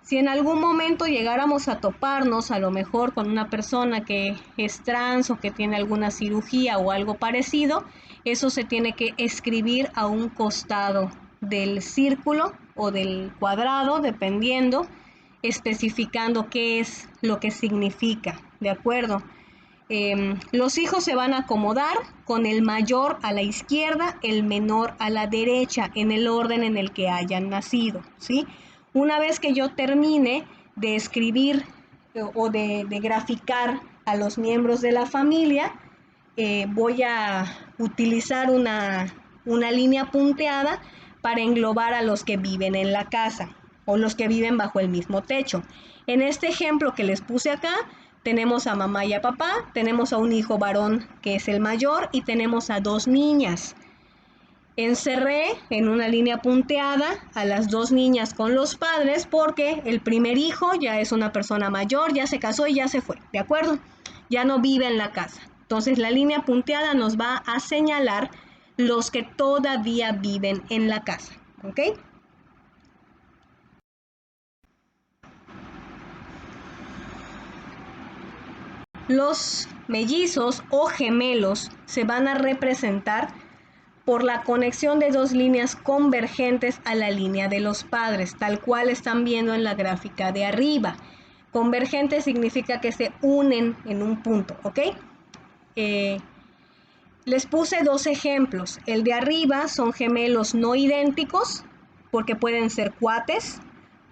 S1: Si en algún momento llegáramos a toparnos a lo mejor con una persona que es trans o que tiene alguna cirugía o algo parecido, eso se tiene que escribir a un costado del círculo o del cuadrado, dependiendo, especificando qué es lo que significa, ¿de acuerdo? Los hijos se van a acomodar con el mayor a la izquierda, el menor a la derecha, en el orden en el que hayan nacido, ¿sí? Una vez que yo termine de escribir o de graficar a los miembros de la familia, voy a utilizar una línea punteada para englobar a los que viven en la casa o los que viven bajo el mismo techo. En este ejemplo que les puse acá, tenemos a mamá y a papá, tenemos a un hijo varón que es el mayor y tenemos a dos niñas. Encerré en una línea punteada a las dos niñas con los padres porque el primer hijo ya es una persona mayor, ya se casó y ya se fue, ¿de acuerdo? Ya no vive en la casa. Entonces la línea punteada nos va a señalar los que todavía viven en la casa, ¿ok? Los mellizos o gemelos se van a representar por la conexión de dos líneas convergentes a la línea de los padres, tal cual están viendo en la gráfica de arriba. Convergente significa que se unen en un punto, ¿ok? Les puse dos ejemplos. El de arriba son gemelos no idénticos, porque pueden ser cuates,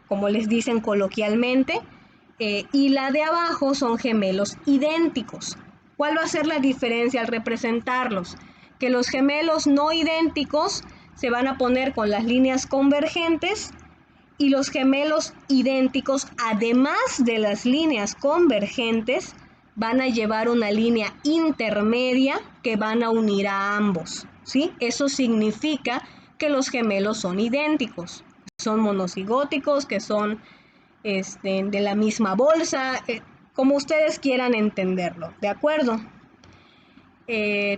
S1: como les dicen coloquialmente, y la de abajo son gemelos idénticos. ¿Cuál va a ser la diferencia al representarlos? Que los gemelos no idénticos se van a poner con las líneas convergentes y los gemelos idénticos, además de las líneas convergentes, van a llevar una línea intermedia que van a unir a ambos, ¿sí? Eso significa que los gemelos son idénticos, son monocigóticos, que son de la misma bolsa, como ustedes quieran entenderlo, ¿de acuerdo?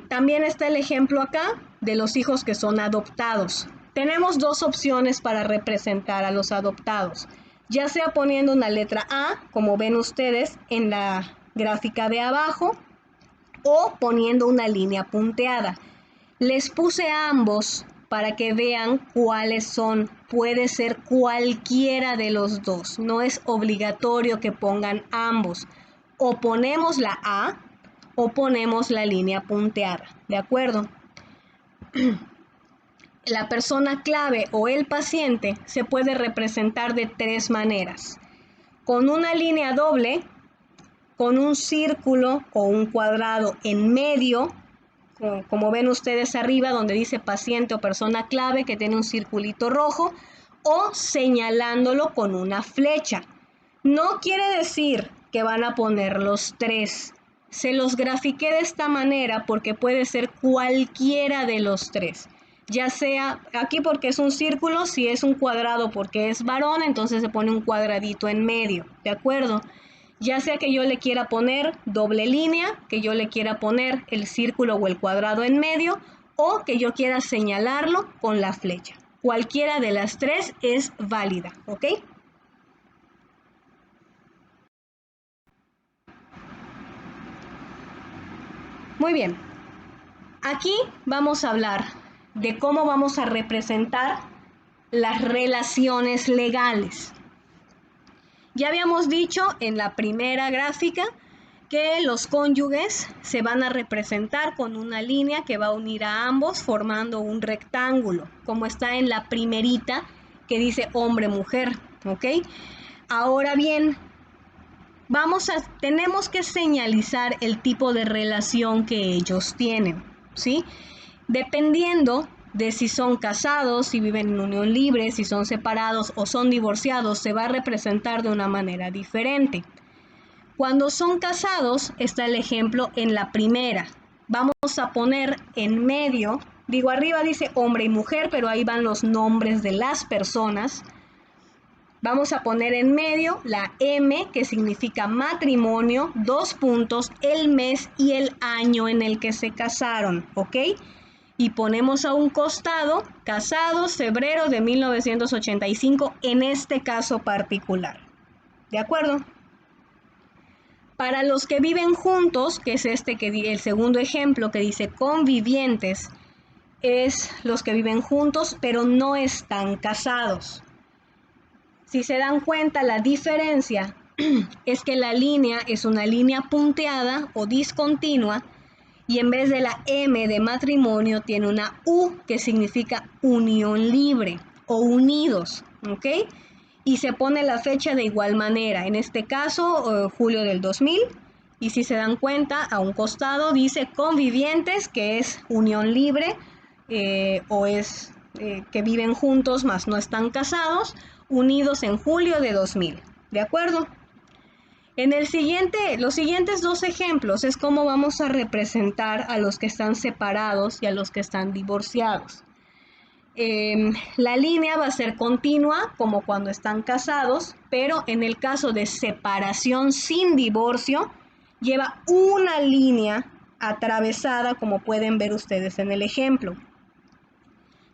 S1: También está el ejemplo acá de los hijos que son adoptados. Tenemos dos opciones para representar a los adoptados, ya sea poniendo una letra A, como ven ustedes en la gráfica de abajo, o poniendo una línea punteada. Les puse ambos para que vean cuáles son. Puede ser cualquiera de los dos, no es obligatorio que pongan ambos. O ponemos la A o ponemos la línea punteada, ¿de acuerdo? La persona clave o el paciente se puede representar de tres maneras: con una línea doble, con un círculo o un cuadrado en medio, como ven ustedes arriba donde dice paciente o persona clave, que tiene un circulito rojo, o señalándolo con una flecha. No quiere decir que van a poner los tres. Se los grafiqué de esta manera porque puede ser cualquiera de los tres. Ya sea aquí porque es un círculo, si es un cuadrado porque es varón, entonces se pone un cuadradito en medio, ¿de acuerdo? Ya sea que yo le quiera poner doble línea, que yo le quiera poner el círculo o el cuadrado en medio, o que yo quiera señalarlo con la flecha. Cualquiera de las tres es válida, ¿ok? Muy bien. Aquí vamos a hablar de cómo vamos a representar las relaciones legales. Ya habíamos dicho en la primera gráfica que los cónyuges se van a representar con una línea que va a unir a ambos formando un rectángulo, como está en la primerita que dice hombre-mujer, ¿ok? Ahora bien, tenemos que señalizar el tipo de relación que ellos tienen, ¿sí? Dependiendo de si son casados, si viven en unión libre, si son separados o son divorciados, se va a representar de una manera diferente. Cuando son casados, está el ejemplo en la primera. Vamos a poner en medio, digo arriba dice hombre y mujer, pero ahí van los nombres de las personas. Vamos a poner en medio la M, que significa matrimonio, dos puntos, el mes y el año en el que se casaron, ¿ok? Y ponemos a un costado, casados, febrero de 1985, en este caso particular. ¿De acuerdo? Para los que viven juntos, que es el segundo ejemplo que dice convivientes, es los que viven juntos pero no están casados. Si se dan cuenta, la diferencia es que la línea es una línea punteada o discontinua y en vez de la M de matrimonio tiene una U que significa unión libre o unidos, ¿ok? Y se pone la fecha de igual manera, en este caso julio del 2000, y si se dan cuenta a un costado dice convivientes, que es unión libre o es que viven juntos mas no están casados, unidos en julio de 2000, ¿de acuerdo? Los siguientes dos ejemplos es cómo vamos a representar a los que están separados y a los que están divorciados. La línea va a ser continua como cuando están casados, pero en el caso de separación sin divorcio, lleva una línea atravesada como pueden ver ustedes en el ejemplo.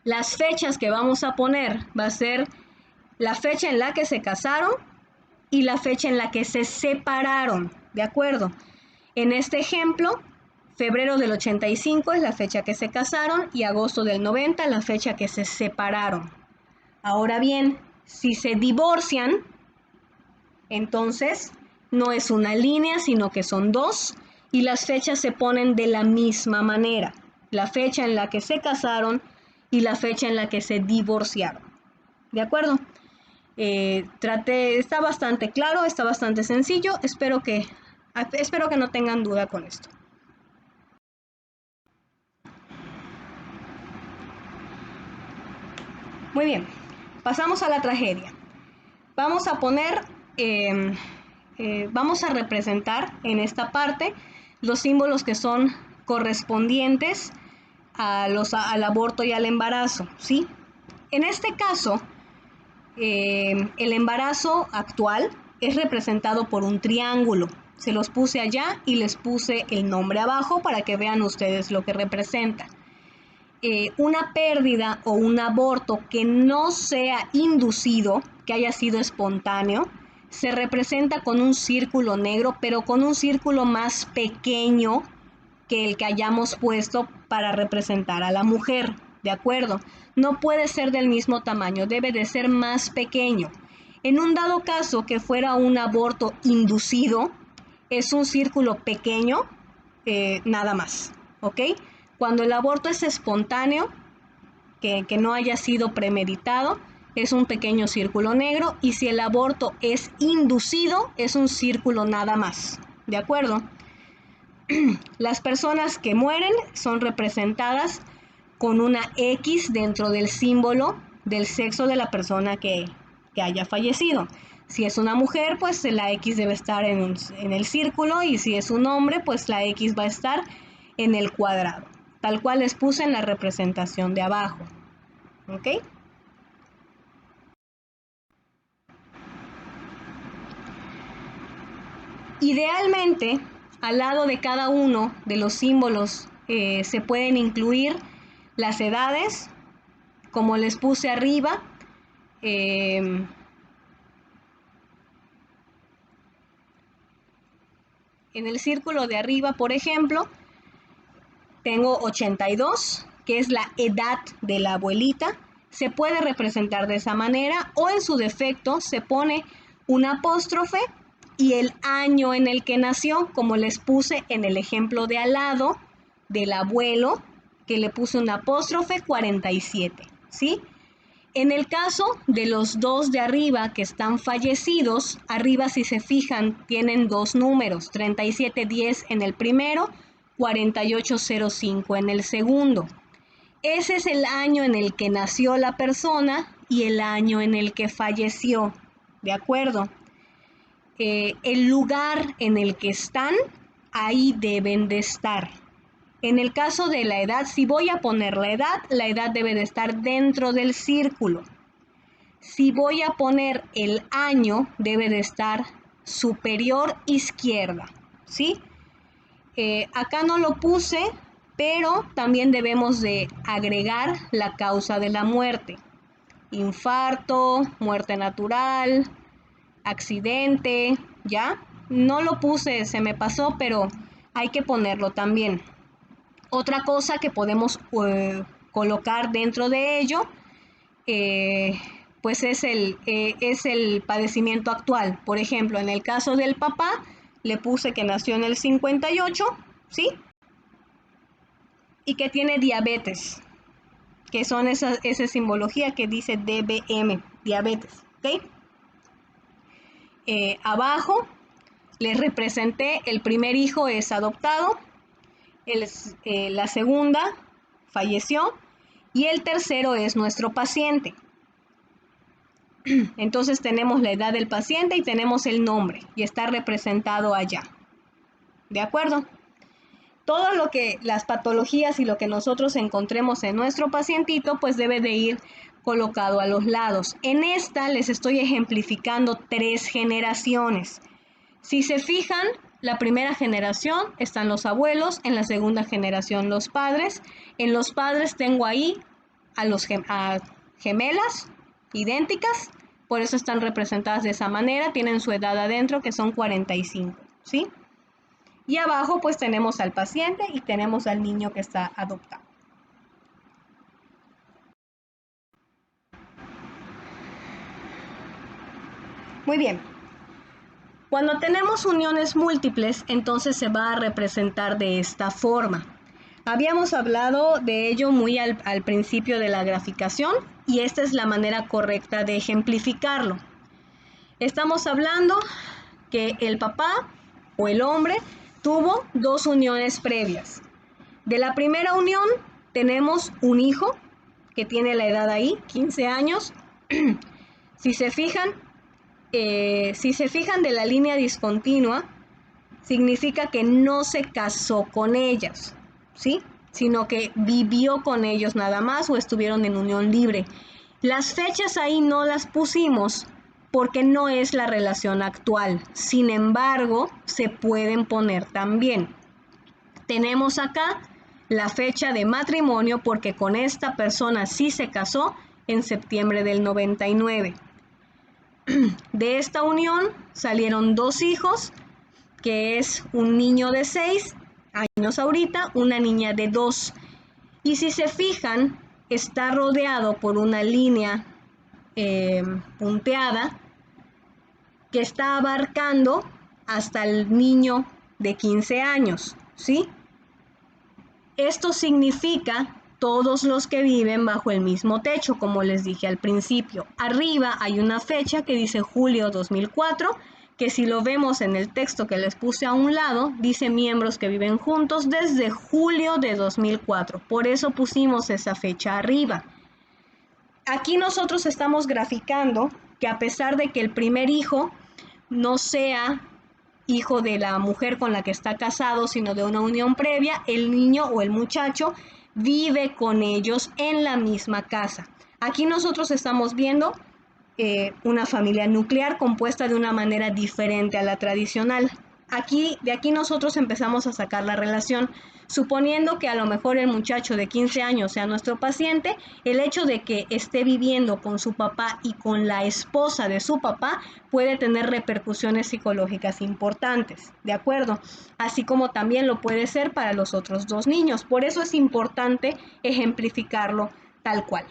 S1: Las fechas que vamos a poner va a ser la fecha en la que se casaron y la fecha en la que se separaron, ¿de acuerdo? En este ejemplo, Febrero del 85 es la fecha que se casaron y agosto del 90 la fecha que se separaron. Ahora bien, si se divorcian, entonces no es una línea, sino que son dos y las fechas se ponen de la misma manera. La fecha en la que se casaron y la fecha en la que se divorciaron. ¿De acuerdo? Está bastante claro, está bastante sencillo. Espero que no tengan duda con esto. Muy bien, pasamos a la tragedia. Vamos a poner, vamos a representar en esta parte los símbolos que son correspondientes al aborto y al embarazo, ¿sí? En este caso, el embarazo actual es representado por un triángulo. Se los puse allá y les puse el nombre abajo para que vean ustedes lo que representa. Una pérdida o un aborto que no sea inducido, que haya sido espontáneo, se representa con un círculo negro, pero con un círculo más pequeño que el que hayamos puesto para representar a la mujer, ¿de acuerdo? No puede ser del mismo tamaño, debe de ser más pequeño. En un dado caso que fuera un aborto inducido, es un círculo pequeño, nada más, ¿ok? Cuando el aborto es espontáneo, que no haya sido premeditado, es un pequeño círculo negro, y si el aborto es inducido, es un círculo nada más, ¿de acuerdo? Las personas que mueren son representadas con una X dentro del símbolo del sexo de la persona que haya fallecido. Si es una mujer, pues la X debe estar en el círculo, y si es un hombre, pues la X va a estar en el cuadrado, tal cual les puse en la representación de abajo. ¿Ok? Idealmente, al lado de cada uno de los símbolos se pueden incluir las edades, como les puse arriba. En el círculo de arriba, por ejemplo, tengo 82, que es la edad de la abuelita. Se puede representar de esa manera, o en su defecto se pone un apóstrofe y el año en el que nació, como les puse en el ejemplo de al lado del abuelo, que le puse un apóstrofe 47, ¿sí? En el caso de los dos de arriba que están fallecidos, arriba, si se fijan, tienen dos números, 3710 en el primero, 4805 en el segundo. Ese es el año en el que nació la persona y el año en el que falleció, ¿de acuerdo? El lugar en el que están, ahí deben de estar. En el caso de la edad, si voy a poner la edad debe de estar dentro del círculo. Si voy a poner el año, debe de estar superior izquierda, ¿sí? Acá no lo puse, pero también debemos de agregar la causa de la muerte. Infarto, muerte natural, accidente, ¿ya? No lo puse, se me pasó, pero hay que ponerlo también. Otra cosa que podemos colocar dentro de ello, pues es el padecimiento actual. Por ejemplo, en el caso del papá, le puse que nació en el 58, ¿sí? Y que tiene diabetes, que son esa simbología que dice DBM, diabetes, ¿ok? Abajo les representé, el primer hijo es adoptado, la segunda falleció y el tercero es nuestro paciente. Entonces tenemos la edad del paciente y tenemos el nombre y está representado allá. ¿De acuerdo? Todo lo que las patologías y lo que nosotros encontremos en nuestro pacientito, pues debe de ir colocado a los lados. En esta les estoy ejemplificando 3 generaciones. Si se fijan, la primera generación están los abuelos, en la segunda generación los padres. En los padres tengo ahí a gemelas idénticas, por eso están representadas de esa manera, tienen su edad adentro que son 45, ¿sí? Y abajo pues tenemos al paciente y tenemos al niño que está adoptado. Muy bien. Cuando tenemos uniones múltiples, entonces se va a representar de esta forma. Habíamos hablado de ello muy al principio de la graficación y esta es la manera correcta de ejemplificarlo. Estamos hablando que el papá o el hombre tuvo dos uniones previas. De la primera unión tenemos un hijo que tiene la edad ahí, 15 años. Si se fijan de la línea discontinua, significa que no se casó con ellas, ¿sí? Sino que vivió con ellos nada más o estuvieron en unión libre. Las fechas ahí no las pusimos porque no es la relación actual. Sin embargo, se pueden poner también. Tenemos acá la fecha de matrimonio porque con esta persona sí se casó en septiembre del 99. De esta unión salieron dos hijos, que es un niño de 6 años ahorita, una niña de 2. Y si se fijan, está rodeado por una línea punteada que está abarcando hasta el niño de 15 años, ¿sí? Esto significa todos los que viven bajo el mismo techo, como les dije al principio. Arriba hay una fecha que dice julio 2004, que si lo vemos en el texto que les puse a un lado, dice miembros que viven juntos desde julio de 2004. Por eso pusimos esa fecha arriba. Aquí nosotros estamos graficando que a pesar de que el primer hijo no sea hijo de la mujer con la que está casado, sino de una unión previa, el niño o el muchacho vive con ellos en la misma casa. Aquí nosotros estamos viendo una familia nuclear compuesta de una manera diferente a la tradicional. De aquí nosotros empezamos a sacar la relación, suponiendo que a lo mejor el muchacho de 15 años sea nuestro paciente, el hecho de que esté viviendo con su papá y con la esposa de su papá puede tener repercusiones psicológicas importantes, ¿de acuerdo? Así como también lo puede ser para los otros dos niños. Por eso es importante ejemplificarlo tal cual.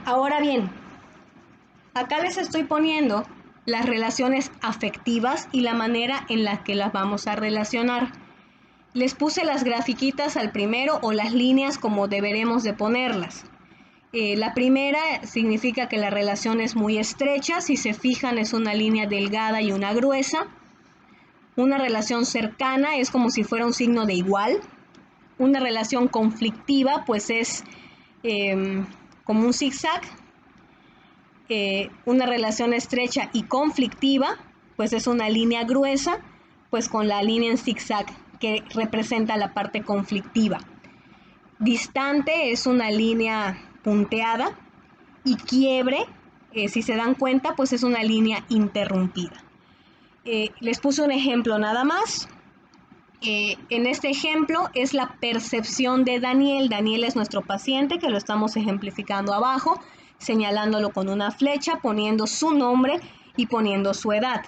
S1: Ahora bien, acá les estoy poniendo las relaciones afectivas y la manera en la que las vamos a relacionar. Les puse las grafiquitas al primero o las líneas como deberemos de ponerlas. La primera significa que la relación es muy estrecha, si se fijan es una línea delgada y una gruesa. Una relación cercana es como si fuera un signo de igual. Una relación conflictiva pues es como un zigzag. Una relación estrecha y conflictiva pues es una línea gruesa pues con la línea en zigzag que representa la parte conflictiva. Distante es una línea punteada y quiebre, si se dan cuenta, pues es una línea interrumpida. Les puse un ejemplo nada más. En este ejemplo es la percepción de Daniel. Daniel es nuestro paciente que lo estamos ejemplificando abajo, señalándolo con una flecha, poniendo su nombre y poniendo su edad.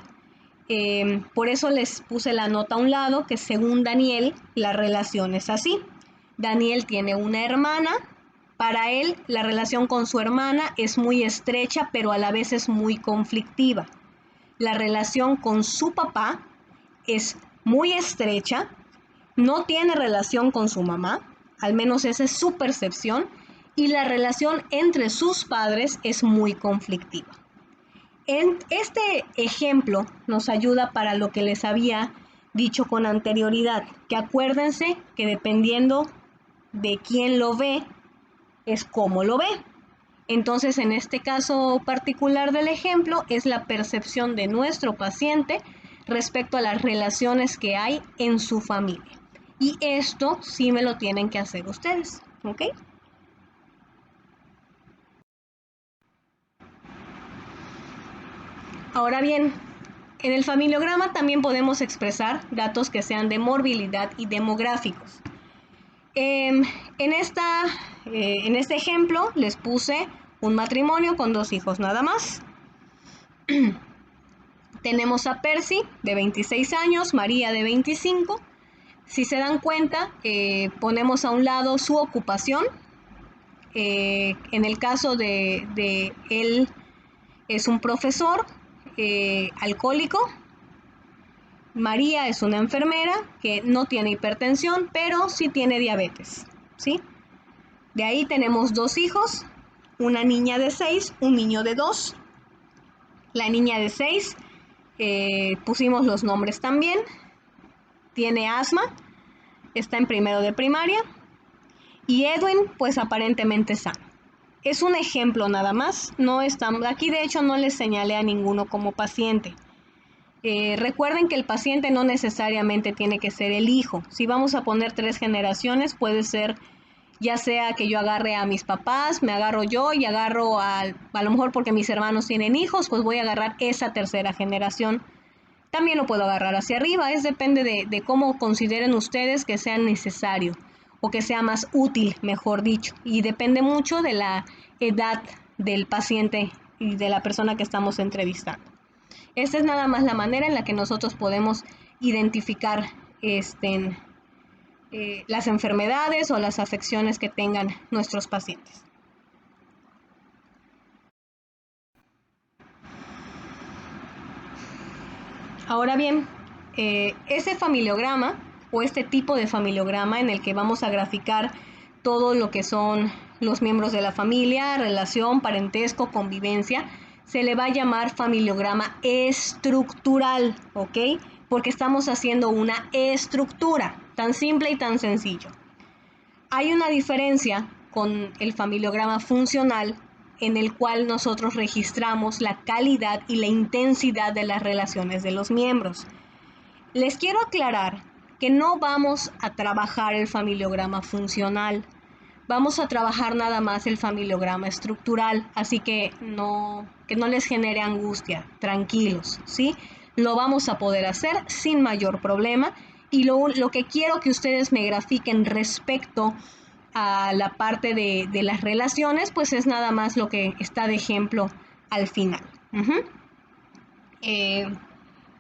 S1: Por eso les puse la nota a un lado que según Daniel la relación es así. Daniel tiene una hermana. Para él la relación con su hermana es muy estrecha, pero a la vez es muy conflictiva. La relación con su papá es muy estrecha, no tiene relación con su mamá, al menos esa es su percepción, y la relación entre sus padres es muy conflictiva. Este ejemplo nos ayuda para lo que les había dicho con anterioridad, que acuérdense que dependiendo de quién lo ve, es cómo lo ve. Entonces, en este caso particular del ejemplo, es la percepción de nuestro paciente respecto a las relaciones que hay en su familia. Y esto sí me lo tienen que hacer ustedes, ¿ok? Ahora bien, en el familiograma también podemos expresar datos que sean de morbilidad y demográficos. En este ejemplo les puse un matrimonio con 2 hijos nada más. Tenemos a Percy, de 26 años, María, de 25. Si se dan cuenta, ponemos a un lado su ocupación. En el caso de él, es un profesor alcohólico. María es una enfermera que no tiene hipertensión, pero sí tiene diabetes, ¿sí? De ahí tenemos 2 hijos, una niña de 6, un niño de 2. La niña de 6, pusimos los nombres también, tiene asma, está en primero de primaria, y Edwin, pues aparentemente sano. Es un ejemplo nada más, no estamos, aquí de hecho no les señalé a ninguno como paciente. Recuerden que el paciente no necesariamente tiene que ser el hijo. Si vamos a poner 3 generaciones, puede ser ya sea que yo agarre a mis papás, me agarro yo y agarro a lo mejor porque mis hermanos tienen hijos, pues voy a agarrar esa tercera generación. También lo puedo agarrar hacia arriba, depende de cómo consideren ustedes que sea necesario o que sea más útil, mejor dicho. Y depende mucho de la edad del paciente y de la persona que estamos entrevistando. Esta es nada más la manera en la que nosotros podemos identificar las enfermedades o las afecciones que tengan nuestros pacientes. Ahora bien, ese familiograma o este tipo de familiograma en el que vamos a graficar todo lo que son los miembros de la familia, relación, parentesco, convivencia, se le va a llamar familiograma estructural, ¿ok? Porque estamos haciendo una estructura, tan simple y tan sencillo. Hay una diferencia con el familiograma funcional en el cual nosotros registramos la calidad y la intensidad de las relaciones de los miembros. Les quiero aclarar que no vamos a trabajar el familiograma funcional, vamos a trabajar nada más el familiograma estructural, así que no les genere angustia, tranquilos, ¿sí? Lo vamos a poder hacer sin mayor problema y lo que quiero que ustedes me grafiquen respecto a la parte de las relaciones, pues es nada más lo que está de ejemplo al final.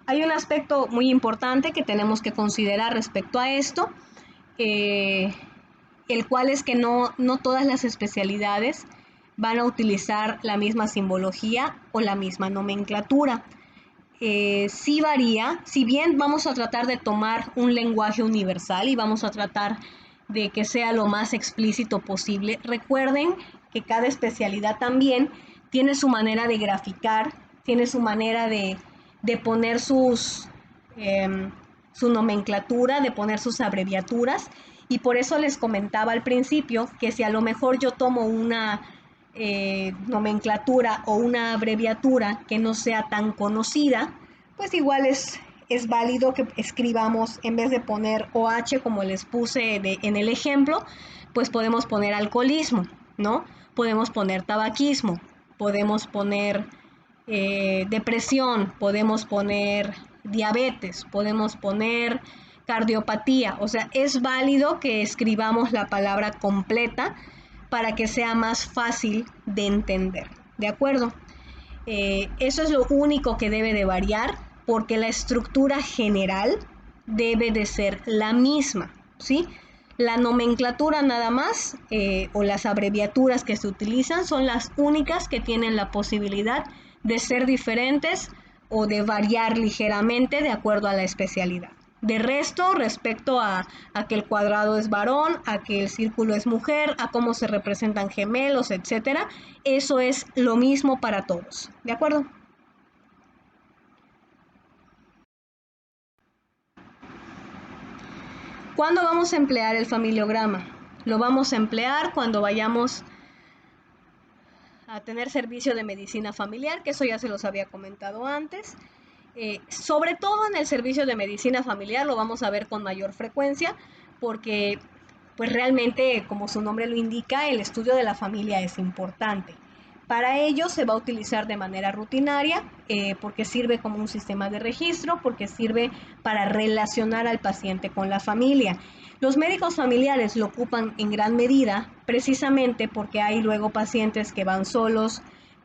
S1: Hay un aspecto muy importante que tenemos que considerar respecto a esto, el cual es que no todas las especialidades van a utilizar la misma simbología o la misma nomenclatura. Sí varía, si bien vamos a tratar de tomar un lenguaje universal y vamos a tratar de que sea lo más explícito posible, recuerden que cada especialidad también tiene su manera de graficar, tiene su manera de poner su nomenclatura, de poner sus abreviaturas, y por eso les comentaba al principio que si a lo mejor yo tomo una nomenclatura o una abreviatura que no sea tan conocida, pues igual es válido que escribamos, en vez de poner OH como les puse en el ejemplo, pues podemos poner alcoholismo, ¿no? Podemos poner tabaquismo, podemos poner depresión, podemos poner diabetes, podemos poner cardiopatía. O sea, es válido que escribamos la palabra completa para que sea más fácil de entender, ¿de acuerdo? Eso es lo único que debe de variar, porque la estructura general debe de ser la misma, ¿sí? La nomenclatura nada más, o las abreviaturas que se utilizan, son las únicas que tienen la posibilidad de ser diferentes o de variar ligeramente de acuerdo a la especialidad. De resto, respecto a que el cuadrado es varón, a que el círculo es mujer, a cómo se representan gemelos, etcétera, eso es lo mismo para todos. ¿De acuerdo? ¿Cuándo vamos a emplear el familiograma? Lo vamos a emplear cuando vayamos a tener servicio de medicina familiar, que eso ya se los había comentado antes. Sobre todo en el servicio de medicina familiar lo vamos a ver con mayor frecuencia, porque pues realmente, como su nombre lo indica, el estudio de la familia es importante. Para ello se va a utilizar de manera rutinaria porque sirve como un sistema de registro, porque sirve para relacionar al paciente con la familia. Los médicos familiares lo ocupan en gran medida precisamente porque hay luego pacientes que van solos,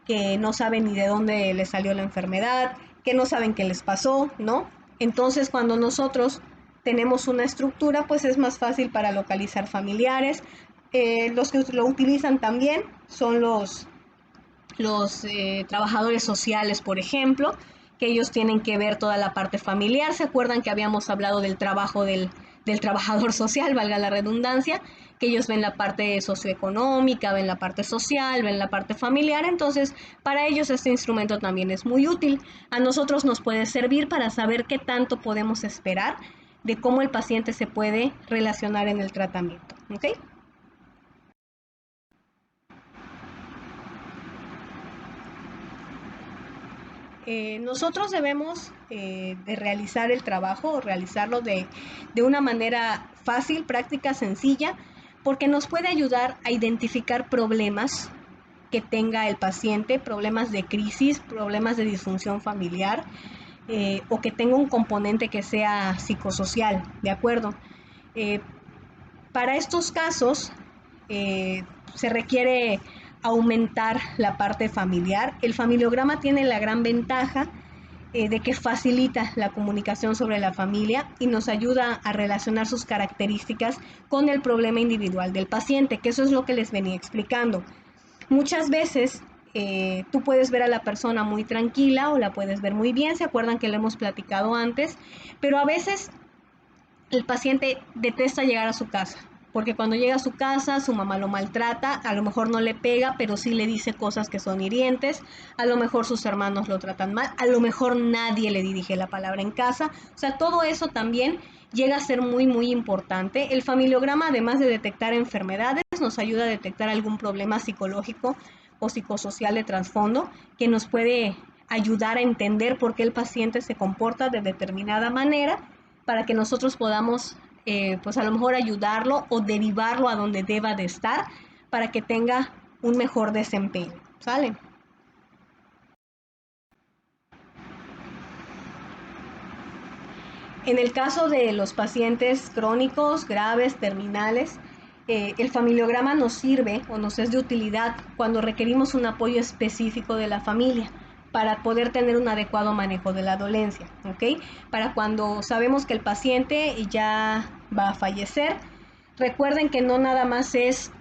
S1: que no saben ni de dónde les salió la enfermedad, que no saben qué les pasó, ¿no? Entonces, cuando nosotros tenemos una estructura, pues es más fácil para localizar familiares. Los que lo utilizan también son los trabajadores sociales, por ejemplo, que ellos tienen que ver toda la parte familiar. ¿Se acuerdan que habíamos hablado del trabajo del trabajador social, valga la redundancia? Que ellos ven la parte socioeconómica, ven la parte social, ven la parte familiar. Entonces, para ellos este instrumento también es muy útil. A nosotros nos puede servir para saber qué tanto podemos esperar de cómo el paciente se puede relacionar en el tratamiento. ¿Ok? Nosotros debemos de realizar el trabajo o realizarlo de una manera fácil, práctica, sencilla, porque nos puede ayudar a identificar problemas que tenga el paciente, problemas de crisis, problemas de disfunción familiar o que tenga un componente que sea psicosocial, ¿de acuerdo? Eh, para estos casos se requiere aumentar la parte familiar. El familiograma tiene la gran ventaja de que facilita la comunicación sobre la familia y nos ayuda a relacionar sus características con el problema individual del paciente, que eso es lo que les venía explicando. Muchas veces tú puedes ver a la persona muy tranquila o la puedes ver muy bien, se acuerdan que lo hemos platicado antes, pero a veces el paciente detesta llegar a su casa, porque cuando llega a su casa su mamá lo maltrata, a lo mejor no le pega, pero sí le dice cosas que son hirientes, a lo mejor sus hermanos lo tratan mal, a lo mejor nadie le dirige la palabra en casa, o sea, todo eso también llega a ser muy, muy importante. El familiograma, además de detectar enfermedades, nos ayuda a detectar algún problema psicológico o psicosocial de trasfondo que nos puede ayudar a entender por qué el paciente se comporta de determinada manera para que nosotros podamos, pues a lo mejor ayudarlo o derivarlo a donde deba de estar para que tenga un mejor desempeño, ¿sale? En el caso de los pacientes crónicos, graves, terminales, el familiograma nos sirve o nos es de utilidad cuando requerimos un apoyo específico de la familia para poder tener un adecuado manejo de la dolencia, ¿ok? Para cuando sabemos que el paciente ya va a fallecer, recuerden que no nada más es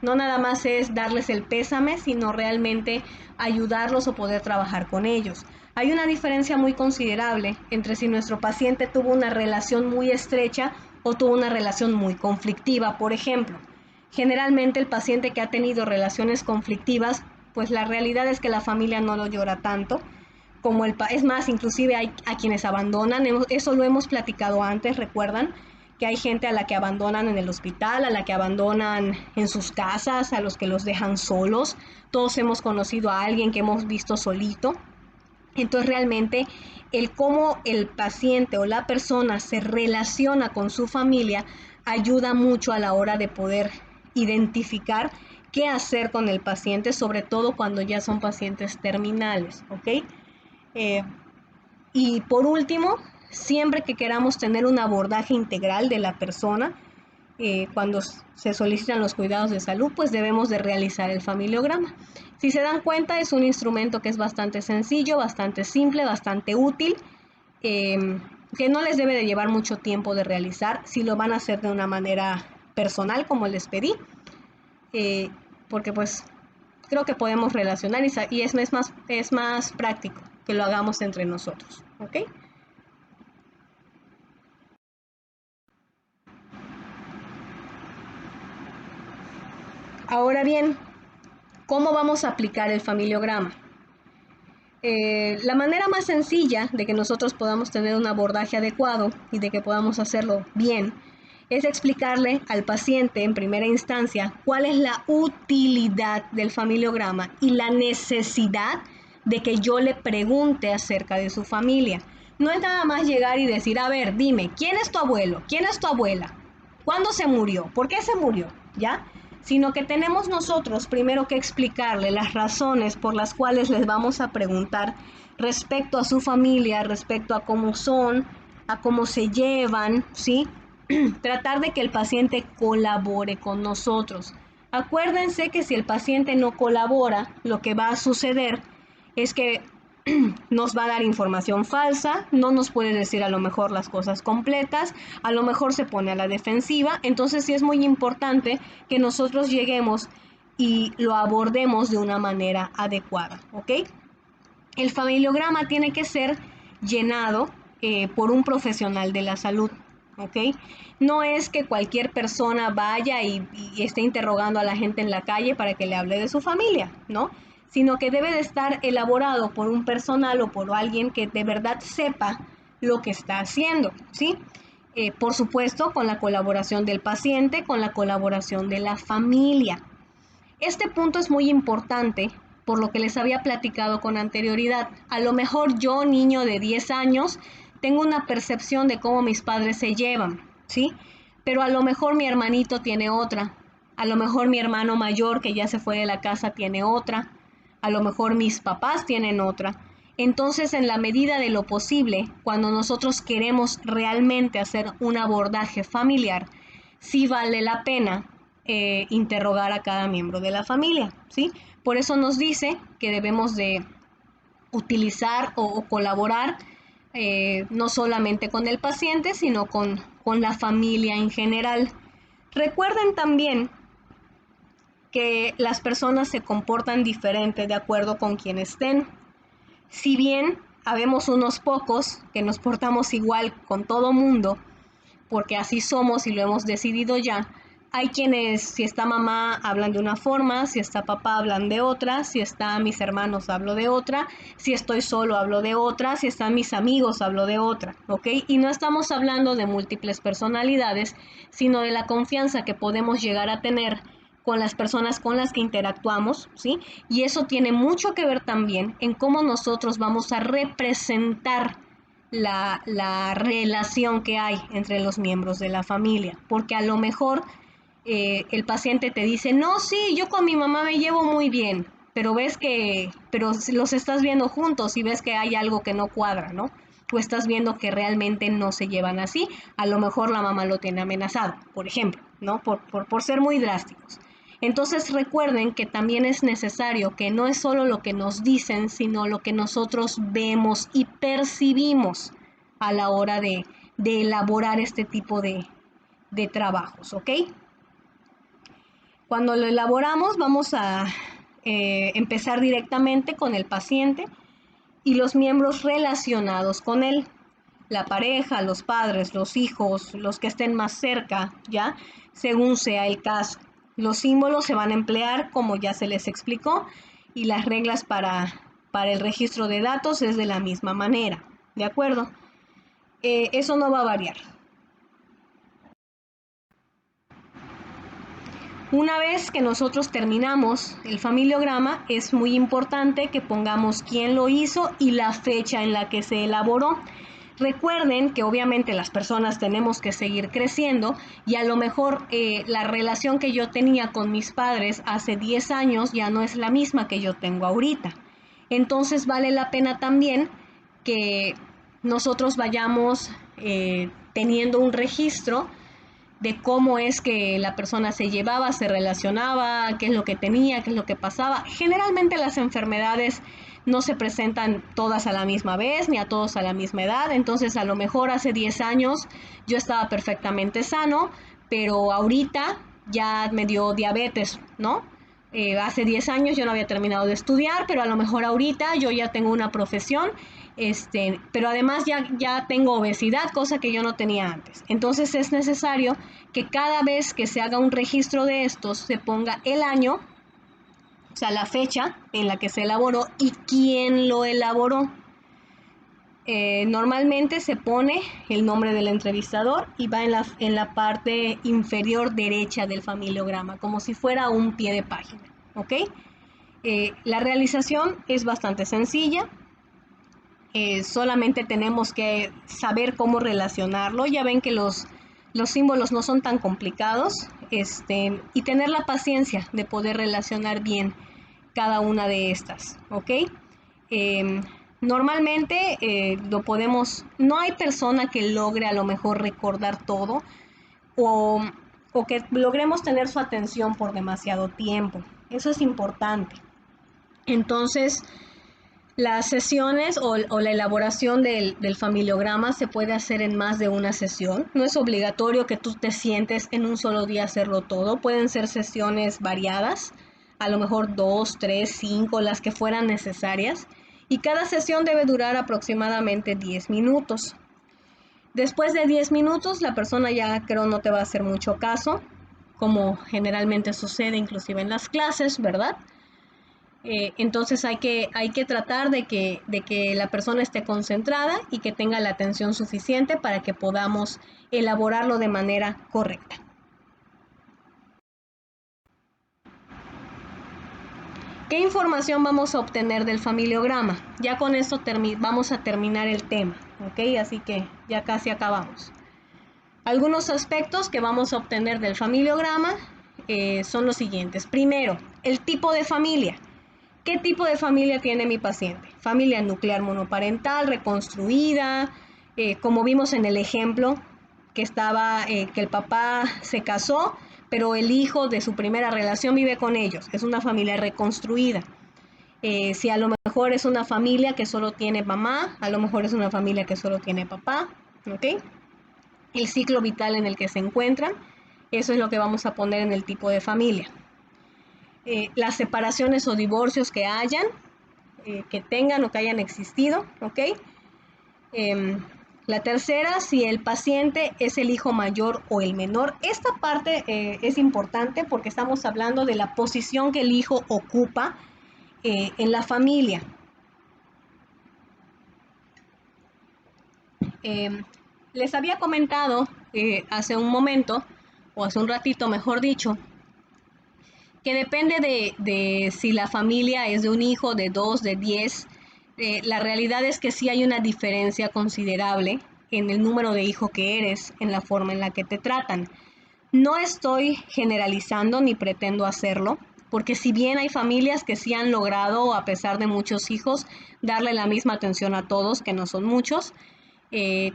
S1: no nada más es darles el pésame, sino realmente ayudarlos o poder trabajar con ellos. Hay una diferencia muy considerable entre si nuestro paciente tuvo una relación muy estrecha o tuvo una relación muy conflictiva, por ejemplo. Generalmente el paciente que ha tenido relaciones conflictivas, pues la realidad es que la familia no lo llora tanto, como es más, inclusive hay a quienes abandonan, eso lo hemos platicado antes, recuerdan que hay gente a la que abandonan en el hospital, a la que abandonan en sus casas, a los que los dejan solos, todos hemos conocido a alguien que hemos visto solito. Entonces realmente el cómo el paciente o la persona se relaciona con su familia ayuda mucho a la hora de poder identificar qué hacer con el paciente, sobre todo cuando ya son pacientes terminales, ¿ok? Eh, y por último, siempre que queramos tener un abordaje integral de la persona, cuando se solicitan los cuidados de salud, pues debemos de realizar el familiograma. Si se dan cuenta, es un instrumento que es bastante sencillo, bastante simple, bastante útil, que no les debe de llevar mucho tiempo de realizar si lo van a hacer de una manera personal, como les pedí, eh, porque pues creo que podemos relacionar y es más práctico que lo hagamos entre nosotros, ¿ok? Ahora bien, ¿cómo vamos a aplicar el familiograma? La manera más sencilla de que nosotros podamos tener un abordaje adecuado y de que podamos hacerlo bien es explicarle al paciente en primera instancia cuál es la utilidad del familiograma y la necesidad de que yo le pregunte acerca de su familia. No es nada más llegar y decir, a ver, dime, ¿quién es tu abuelo? ¿Quién es tu abuela? ¿Cuándo se murió? ¿Por qué se murió? ¿Ya? sino que tenemos nosotros primero que explicarle las razones por las cuales les vamos a preguntar respecto a su familia, respecto a cómo son, a cómo se llevan, ¿sí? Tratar de que el paciente colabore con nosotros. Acuérdense que si el paciente no colabora, lo que va a suceder es que nos va a dar información falsa, no nos puede decir a lo mejor las cosas completas, a lo mejor se pone a la defensiva, entonces sí es muy importante que nosotros lleguemos y lo abordemos de una manera adecuada, ¿ok? El familiograma tiene que ser llenado por un profesional de la salud, ¿ok? No es que cualquier persona vaya y esté interrogando a la gente en la calle para que le hable de su familia, ¿no? Sino que debe de estar elaborado por un personal o por alguien que de verdad sepa lo que está haciendo, ¿sí? Por supuesto, con la colaboración del paciente, con la colaboración de la familia. Este punto es muy importante por lo que les había platicado con anterioridad. A lo mejor yo, niño de 10 años, tengo una percepción de cómo mis padres se llevan, ¿sí? Pero a lo mejor mi hermanito tiene otra. A lo mejor mi hermano mayor que ya se fue de la casa tiene otra. A lo mejor mis papás tienen otra. Entonces, en la medida de lo posible, cuando nosotros queremos realmente hacer un abordaje familiar, sí vale la pena interrogar a cada miembro de la familia, ¿sí? Por eso nos dice que debemos de utilizar o colaborar no solamente con el paciente, sino con la familia en general. Recuerden también que las personas se comportan diferente de acuerdo con quien estén. Si bien habemos unos pocos que nos portamos igual con todo mundo, porque así somos y lo hemos decidido ya, hay quienes, si está mamá, hablan de una forma, si está papá, hablan de otra, si están mis hermanos, hablo de otra, si estoy solo, hablo de otra, si están mis amigos, hablo de otra, ¿ok? Y no estamos hablando de múltiples personalidades, sino de la confianza que podemos llegar a tener con las personas con las que interactuamos, ¿sí? Y eso tiene mucho que ver también en cómo nosotros vamos a representar la relación que hay entre los miembros de la familia, porque a lo mejor el paciente te dice, no, sí, yo con mi mamá me llevo muy bien, pero pero los estás viendo juntos y ves que hay algo que no cuadra, ¿no? Tú estás viendo que realmente no se llevan así, a lo mejor la mamá lo tiene amenazado, por ejemplo, ¿no? Por ser muy drásticos. Entonces recuerden que también es necesario que no es solo lo que nos dicen, sino lo que nosotros vemos y percibimos a la hora de elaborar este tipo de trabajos, ¿ok? Cuando lo elaboramos vamos a empezar directamente con el paciente y los miembros relacionados con él. La pareja, los padres, los hijos, los que estén más cerca, ¿ya? Según sea el caso. Los símbolos se van a emplear como ya se les explicó y las reglas para el registro de datos es de la misma manera, ¿de acuerdo? Eso no va a variar. Una vez que nosotros terminamos el familiograma, es muy importante que pongamos quién lo hizo y la fecha en la que se elaboró. Recuerden que obviamente las personas tenemos que seguir creciendo y a lo mejor la relación que yo tenía con mis padres hace 10 años ya no es la misma que yo tengo ahorita. Entonces vale la pena también que nosotros vayamos teniendo un registro de cómo es que la persona se llevaba, se relacionaba, qué es lo que tenía, qué es lo que pasaba. Generalmente las enfermedades no se presentan todas a la misma vez, ni a todos a la misma edad, entonces a lo mejor hace 10 años yo estaba perfectamente sano, pero ahorita ya me dio diabetes, ¿no? Hace 10 años yo no había terminado de estudiar, pero a lo mejor ahorita yo ya tengo una profesión, pero además ya tengo obesidad, cosa que yo no tenía antes. Entonces es necesario que cada vez que se haga un registro de estos se ponga el año, o sea, la fecha en la que se elaboró y quién lo elaboró. Normalmente se pone el nombre del entrevistador y va en la parte inferior derecha del familiograma, como si fuera un pie de página, ¿ok? La realización es bastante sencilla, solamente tenemos que saber cómo relacionarlo. Ya ven que los los símbolos no son tan complicados, y tener la paciencia de poder relacionar bien cada una de estas, ¿ok? Eh, Normalmente no hay persona que logre a lo mejor recordar todo o, o que logremos tener su atención por demasiado tiempo. Eso es importante. Entonces, las sesiones o la elaboración del familiograma se puede hacer en más de una sesión. No es obligatorio que tú te sientes en un solo día a hacerlo todo. Pueden ser sesiones variadas, a lo mejor 2, 3, 5, las que fueran necesarias. Y cada sesión debe durar aproximadamente 10 minutos. Después de 10 minutos, la persona ya creo no te va a hacer mucho caso, como generalmente sucede inclusive en las clases, ¿verdad? Entonces hay que tratar de que la persona esté concentrada y que tenga la atención suficiente para que podamos elaborarlo de manera correcta. ¿Qué información vamos a obtener del familiograma? Ya con esto vamos a terminar el tema, ¿ok? Así que ya casi acabamos. Algunos aspectos que vamos a obtener del familiograma son los siguientes. Primero, el tipo de familia. ¿Qué tipo de familia tiene mi paciente? Familia nuclear monoparental, reconstruida, como vimos en el ejemplo, que el papá se casó, pero el hijo de su primera relación vive con ellos. Es una familia reconstruida. Si a lo mejor es una familia que solo tiene mamá, a lo mejor es una familia que solo tiene papá, ¿ok? El ciclo vital en el que se encuentran, eso es lo que vamos a poner en el tipo de familia. Las separaciones o divorcios que hayan, que tengan o que hayan existido, ¿ok? La tercera, si el paciente es el hijo mayor o el menor. Esta parte es importante porque estamos hablando de la posición que el hijo ocupa en la familia. Les había comentado hace un momento, o hace un ratito mejor dicho, que depende de si la familia es de un hijo, de 2, de 10. La realidad es que sí hay una diferencia considerable en el número de hijos que eres, en la forma en la que te tratan. No estoy generalizando ni pretendo hacerlo, porque si bien hay familias que sí han logrado, a pesar de muchos hijos, darle la misma atención a todos, que no son muchos,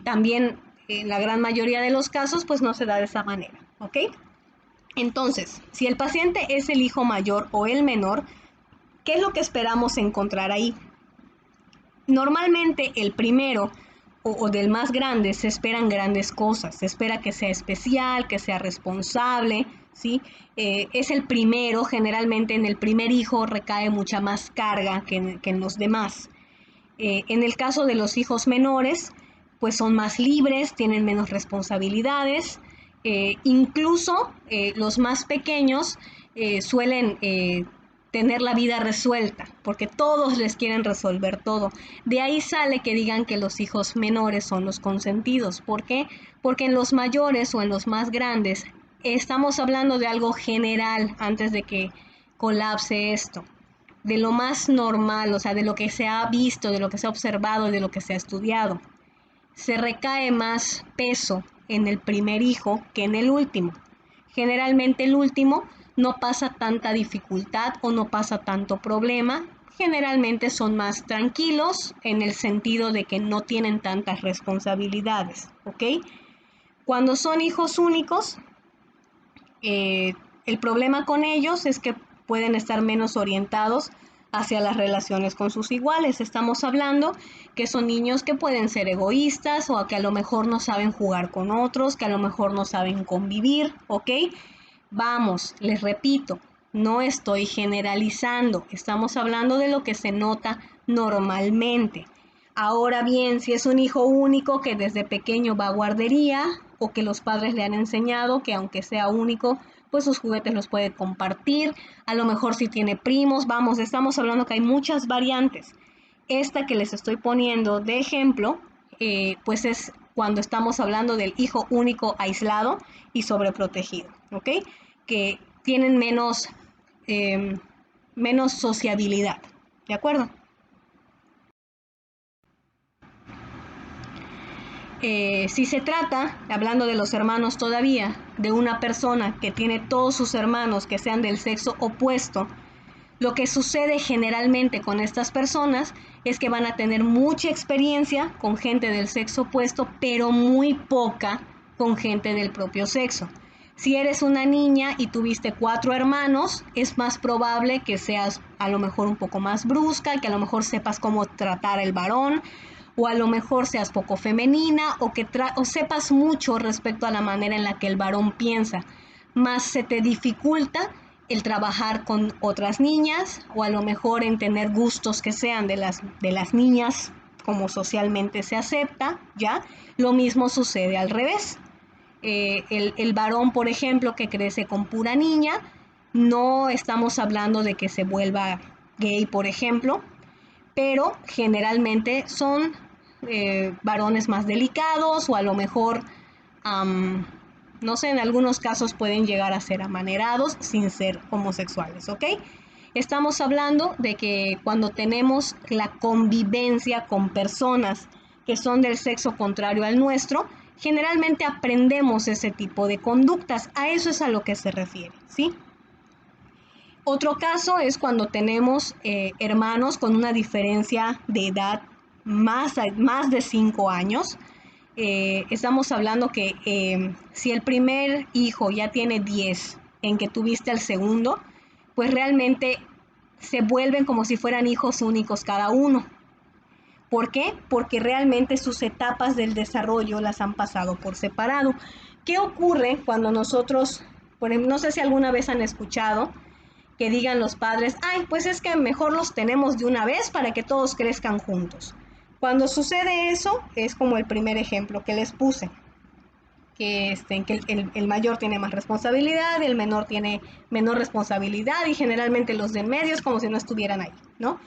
S1: también en la gran mayoría de los casos pues no se da de esa manera, ¿ok? Entonces, si el paciente es el hijo mayor o el menor, ¿qué es lo que esperamos encontrar ahí? Normalmente el primero o del más grande se esperan grandes cosas, se espera que sea especial, que sea responsable, ¿sí? Es el primero, generalmente en el primer hijo recae mucha más carga que en los demás. En el caso de los hijos menores, pues son más libres, tienen menos responsabilidades, incluso los más pequeños suelen tener la vida resuelta, porque todos les quieren resolver todo. De ahí sale que digan que los hijos menores son los consentidos. ¿Por qué? Porque en los mayores o en los más grandes estamos hablando de algo general antes de que colapse esto, de lo más normal, o sea, de lo que se ha visto, de lo que se ha observado, de lo que se ha estudiado. Se recae más peso en el primer hijo que en el último. Generalmente el último no pasa tanta dificultad o no pasa tanto problema. Generalmente son más tranquilos en el sentido de que no tienen tantas responsabilidades, ¿ok? Cuando son hijos únicos, el problema con ellos es que pueden estar menos orientados hacia las relaciones con sus iguales. Estamos hablando que son niños que pueden ser egoístas o que a lo mejor no saben jugar con otros, que a lo mejor no saben convivir, ¿ok? Vamos, les repito, no estoy generalizando, estamos hablando de lo que se nota normalmente. Ahora bien, si es un hijo único que desde pequeño va a guardería o que los padres le han enseñado que aunque sea único, pues sus juguetes los puede compartir, a lo mejor si tiene primos, vamos, estamos hablando que hay muchas variantes. Esta que les estoy poniendo de ejemplo, pues es cuando estamos hablando del hijo único aislado y sobreprotegido, ¿ok? Que tienen menos sociabilidad, ¿de acuerdo? Si se trata, hablando de los hermanos todavía, de una persona que tiene todos sus hermanos que sean del sexo opuesto, lo que sucede generalmente con estas personas es que van a tener mucha experiencia con gente del sexo opuesto, pero muy poca con gente del propio sexo. Si eres una niña y tuviste 4 hermanos, es más probable que seas a lo mejor un poco más brusca, que a lo mejor sepas cómo tratar al varón, o a lo mejor seas poco femenina, o sepas mucho respecto a la manera en la que el varón piensa, más se te dificulta el trabajar con otras niñas, o a lo mejor en tener gustos que sean de las niñas como socialmente se acepta, ¿ya? Lo mismo sucede al revés. El varón, por ejemplo, que crece con pura niña, no estamos hablando de que se vuelva gay, por ejemplo, pero generalmente son varones más delicados, o a lo mejor, no sé, en algunos casos pueden llegar a ser amanerados sin ser homosexuales, ¿ok? Estamos hablando de que cuando tenemos la convivencia con personas que son del sexo contrario al nuestro, generalmente aprendemos ese tipo de conductas. A eso es a lo que se refiere, ¿sí? Otro caso es cuando tenemos hermanos con una diferencia de edad más de 5 años. Estamos hablando que si el primer hijo ya tiene 10 en que tuviste al segundo, pues realmente se vuelven como si fueran hijos únicos cada uno. ¿Por qué? Porque realmente sus etapas del desarrollo las han pasado por separado. ¿Qué ocurre cuando nosotros, por ejemplo, no sé si alguna vez han escuchado que digan los padres, ay, pues es que mejor los tenemos de una vez para que todos crezcan juntos? Cuando sucede eso, es como el primer ejemplo que les puse, que el mayor tiene más responsabilidad, el menor tiene menor responsabilidad, y generalmente los de en medio es como si no estuvieran ahí, ¿no?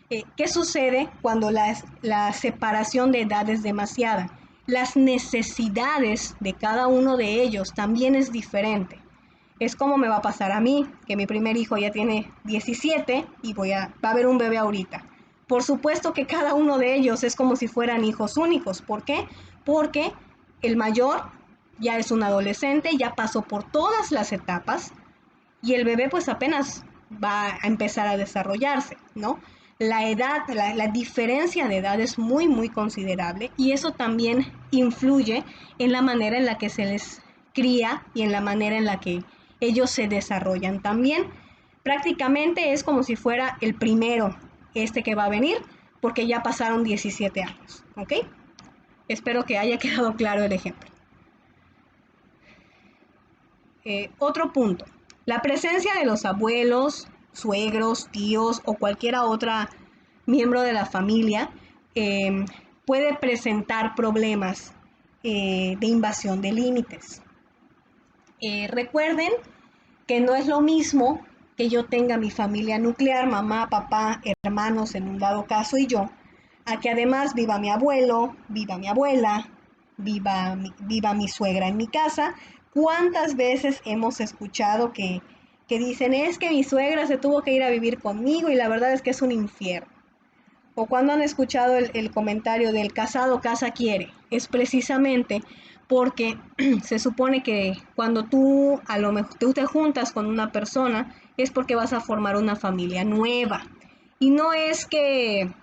S1: ¿Qué sucede cuando la separación de edad es demasiada? Las necesidades de cada uno de ellos también es diferente. Es como me va a pasar a mí, que mi primer hijo ya tiene 17 y va a haber un bebé ahorita. Por supuesto que cada uno de ellos es como si fueran hijos únicos. ¿Por qué? Porque el mayor ya es un adolescente, ya pasó por todas las etapas, y el bebé pues apenas va a empezar a desarrollarse, ¿no? La edad, la diferencia de edad es muy, muy considerable, y eso también influye en la manera en la que se les cría y en la manera en la que ellos se desarrollan también. Prácticamente es como si fuera el primero, que va a venir, porque ya pasaron 17 años, ¿ok? Espero que haya quedado claro el ejemplo. Otro punto, la presencia de los abuelos, suegros, tíos o cualquier otra miembro de la familia puede presentar problemas de invasión de límites. Recuerden que no es lo mismo que yo tenga mi familia nuclear, mamá, papá, hermanos en un dado caso y yo, a que además viva mi abuelo, viva mi abuela, viva mi suegra en mi casa. ¿Cuántas veces hemos escuchado que dicen, es que mi suegra se tuvo que ir a vivir conmigo y la verdad es que es un infierno? O cuando han escuchado el comentario del casado casa quiere, es precisamente porque se supone que cuando tú a lo mejor tú te juntas con una persona es porque vas a formar una familia nueva. Y no es que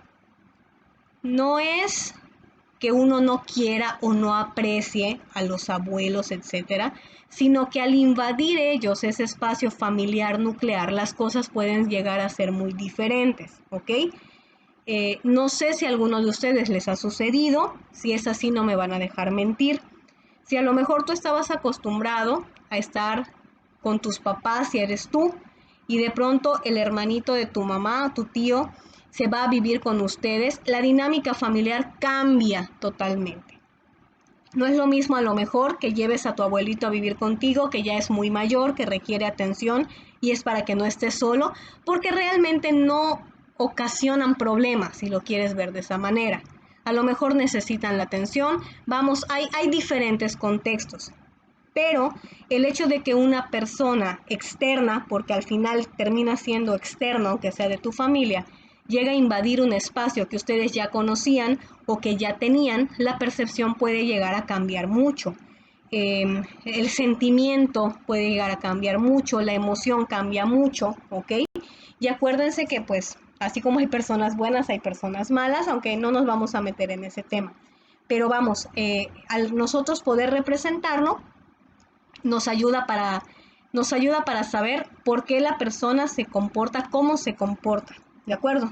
S1: uno no quiera o no aprecie a los abuelos, etcétera, sino que al invadir ellos ese espacio familiar nuclear, las cosas pueden llegar a ser muy diferentes, ¿ok? No sé si a alguno de ustedes les ha sucedido. Si es así, no me van a dejar mentir. Si a lo mejor tú estabas acostumbrado a estar con tus papás, si eres tú, y de pronto el hermanito de tu mamá, tu tío, se va a vivir con ustedes, la dinámica familiar cambia totalmente. No es lo mismo a lo mejor que lleves a tu abuelito a vivir contigo, que ya es muy mayor, que requiere atención y es para que no estés solo, porque realmente no ocasionan problemas, si lo quieres ver de esa manera. A lo mejor necesitan la atención, vamos, hay diferentes contextos, pero el hecho de que una persona externa, porque al final termina siendo externa, aunque sea de tu familia, llega a invadir un espacio que ustedes ya conocían o que ya tenían, la percepción puede llegar a cambiar mucho. El sentimiento puede llegar a cambiar mucho, la emoción cambia mucho, ¿ok? Y acuérdense que pues así como hay personas buenas, hay personas malas, aunque no nos vamos a meter en ese tema. Pero vamos, al nosotros poder representarlo, nos ayuda para saber por qué la persona se comporta, cómo se comporta, ¿de acuerdo?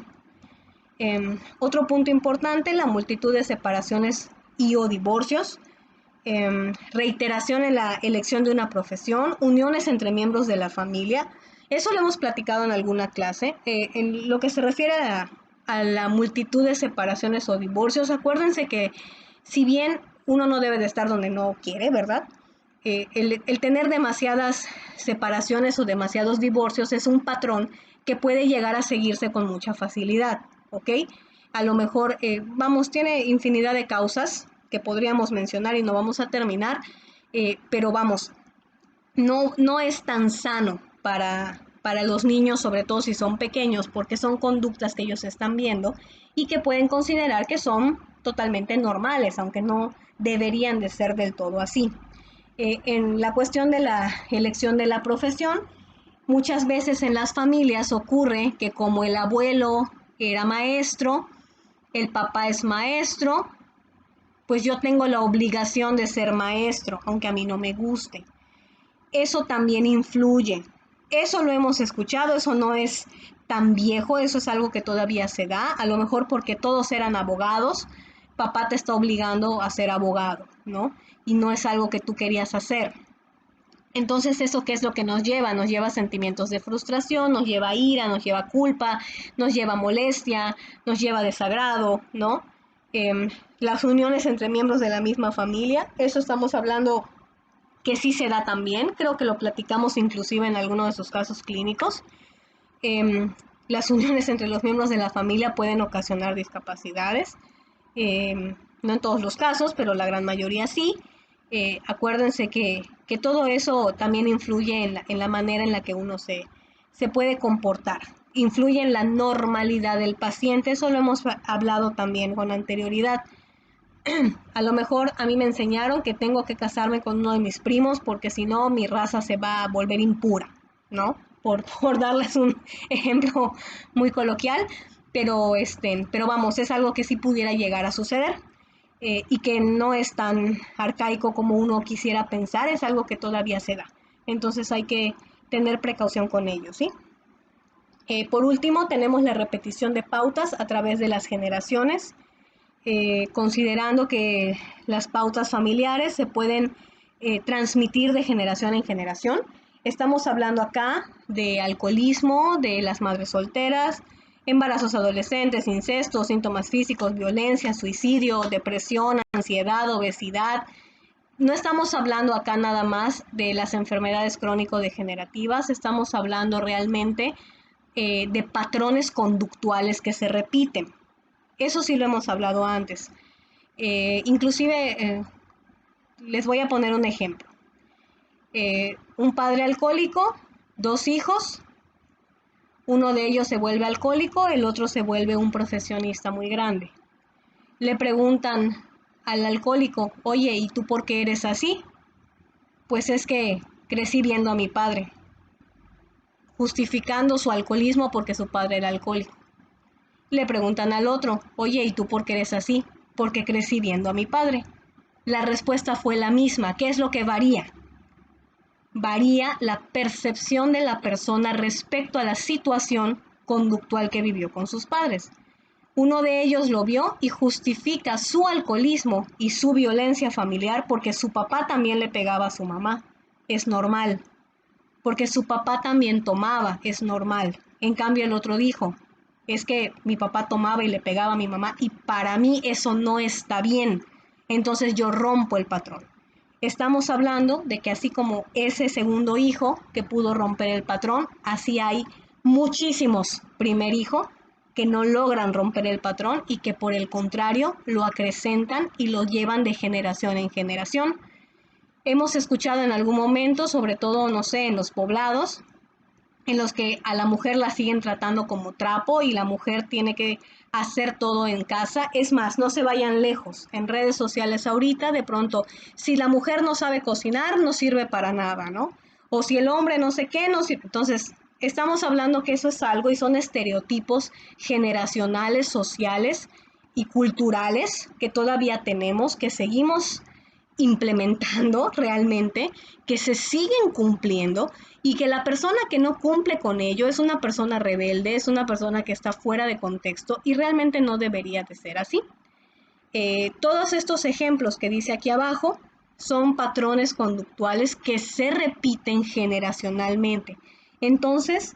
S1: Otro punto importante, la multitud de separaciones y o divorcios, reiteración en la elección de una profesión, uniones entre miembros de la familia. Eso lo hemos platicado en alguna clase. En lo que se refiere a la multitud de separaciones o divorcios, acuérdense que si bien uno no debe de estar donde no quiere, ¿verdad? El tener demasiadas separaciones o demasiados divorcios es un patrón que puede llegar a seguirse con mucha facilidad, ¿ok? A lo mejor, vamos, tiene infinidad de causas que podríamos mencionar y no vamos a terminar, pero vamos, no es tan sano para los niños, sobre todo si son pequeños, porque son conductas que ellos están viendo y que pueden considerar que son totalmente normales, aunque no deberían de ser del todo así. En la cuestión de la elección de la profesión, muchas veces en las familias ocurre que como el abuelo era maestro, el papá es maestro, pues yo tengo la obligación de ser maestro, aunque a mí no me guste. Eso también influye. Eso lo hemos escuchado, eso no es tan viejo, eso es algo que todavía se da, a lo mejor porque todos eran abogados, papá te está obligando a ser abogado, ¿no? Y no es algo que tú querías hacer. Entonces, ¿eso qué es lo que nos lleva? Nos lleva a sentimientos de frustración, nos lleva a ira, nos lleva a culpa, nos lleva a molestia, nos lleva a desagrado, ¿no? Las uniones entre miembros de la misma familia, eso estamos hablando que sí se da también, creo que lo platicamos inclusive en alguno de sus casos clínicos. Las uniones entre los miembros de la familia pueden ocasionar discapacidades, no en todos los casos, pero la gran mayoría sí. Acuérdense que todo eso también influye en la manera en la que uno se puede comportar, influye en la normalidad del paciente, eso lo hemos hablado también con anterioridad. A lo mejor a mí me enseñaron que tengo que casarme con uno de mis primos porque si no mi raza se va a volver impura, ¿no? Por darles un ejemplo muy coloquial, pero vamos, es algo que sí pudiera llegar a suceder y que no es tan arcaico como uno quisiera pensar, es algo que todavía se da. Entonces hay que tener precaución con ello, ¿sí? Por último, tenemos la repetición de pautas a través de las generaciones. Considerando que las pautas familiares se pueden transmitir de generación en generación. Estamos hablando acá de alcoholismo, de las madres solteras, embarazos adolescentes, incesto, síntomas físicos, violencia, suicidio, depresión, ansiedad, obesidad. No estamos hablando acá nada más de las enfermedades crónico-degenerativas, estamos hablando realmente de patrones conductuales que se repiten. Eso sí lo hemos hablado antes. Inclusive, les voy a poner un ejemplo. Un padre alcohólico, dos hijos, uno de ellos se vuelve alcohólico, el otro se vuelve un profesionista muy grande. Le preguntan al alcohólico, oye, ¿y tú por qué eres así? Pues es que crecí viendo a mi padre, justificando su alcoholismo porque su padre era alcohólico. Le preguntan al otro, oye, ¿y tú por qué eres así? Porque crecí viendo a mi padre. La respuesta fue la misma. ¿Qué es lo que varía? Varía la percepción de la persona respecto a la situación conductual que vivió con sus padres. Uno de ellos lo vio y justifica su alcoholismo y su violencia familiar porque su papá también le pegaba a su mamá. Es normal. Porque su papá también tomaba. Es normal. En cambio el otro dijo, es que mi papá tomaba y le pegaba a mi mamá y para mí eso no está bien. Entonces yo rompo el patrón. Estamos hablando de que así como ese segundo hijo que pudo romper el patrón, así hay muchísimos primer hijo que no logran romper el patrón y que por el contrario lo acrecentan y lo llevan de generación en generación. Hemos escuchado en algún momento, sobre todo, no sé, en los poblados, en los que a la mujer la siguen tratando como trapo y la mujer tiene que hacer todo en casa. Es más, no se vayan lejos. En redes sociales ahorita, de pronto, si la mujer no sabe cocinar, no sirve para nada, ¿no? O si el hombre no sé qué, no sirve. Entonces, estamos hablando que eso es algo y son estereotipos generacionales, sociales y culturales que todavía tenemos, que seguimos implementando realmente, que se siguen cumpliendo y que la persona que no cumple con ello es una persona rebelde, es una persona que está fuera de contexto y realmente no debería de ser así. Todos estos ejemplos que dice aquí abajo son patrones conductuales que se repiten generacionalmente. Entonces,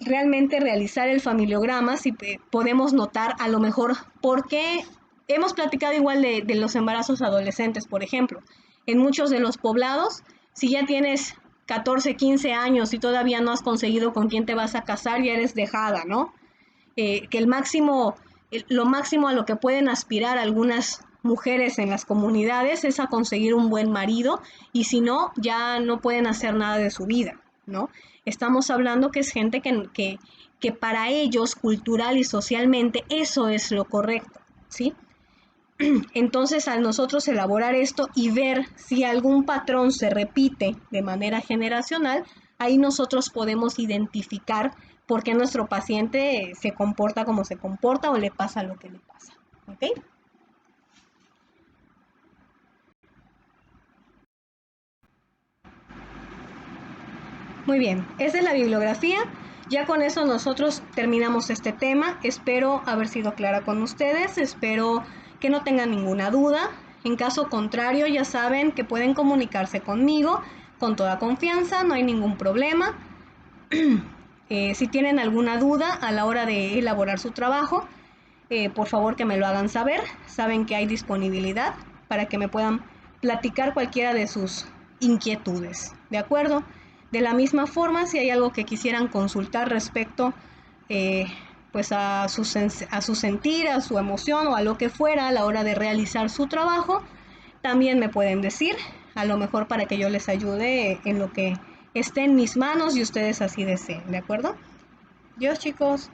S1: realmente realizar el familiograma, si podemos notar a lo mejor por qué hemos platicado igual de los embarazos adolescentes, por ejemplo. En muchos de los poblados, si ya tienes 14, 15 años y todavía no has conseguido con quién te vas a casar, ya eres dejada, ¿no? Que lo máximo a lo que pueden aspirar algunas mujeres en las comunidades es a conseguir un buen marido y si no, ya no pueden hacer nada de su vida, ¿no? Estamos hablando que es gente que para ellos, cultural y socialmente, eso es lo correcto, ¿sí? Entonces, al nosotros elaborar esto y ver si algún patrón se repite de manera generacional, ahí nosotros podemos identificar por qué nuestro paciente se comporta como se comporta o le pasa lo que le pasa. ¿Ok? Muy bien, esa es la bibliografía. Ya con eso nosotros terminamos este tema. Espero haber sido clara con ustedes. Espero que no tengan ninguna duda. En caso contrario, ya saben que pueden comunicarse conmigo con toda confianza, no hay ningún problema. Si tienen alguna duda a la hora de elaborar su trabajo, por favor que me lo hagan saber. Saben que hay disponibilidad para que me puedan platicar cualquiera de sus inquietudes. ¿De acuerdo? De la misma forma, si hay algo que quisieran consultar respecto eh, pues a su sentir, a su emoción o a lo que fuera a la hora de realizar su trabajo, también me pueden decir, a lo mejor para que yo les ayude en lo que esté en mis manos y ustedes así deseen, ¿de acuerdo? Dios, chicos.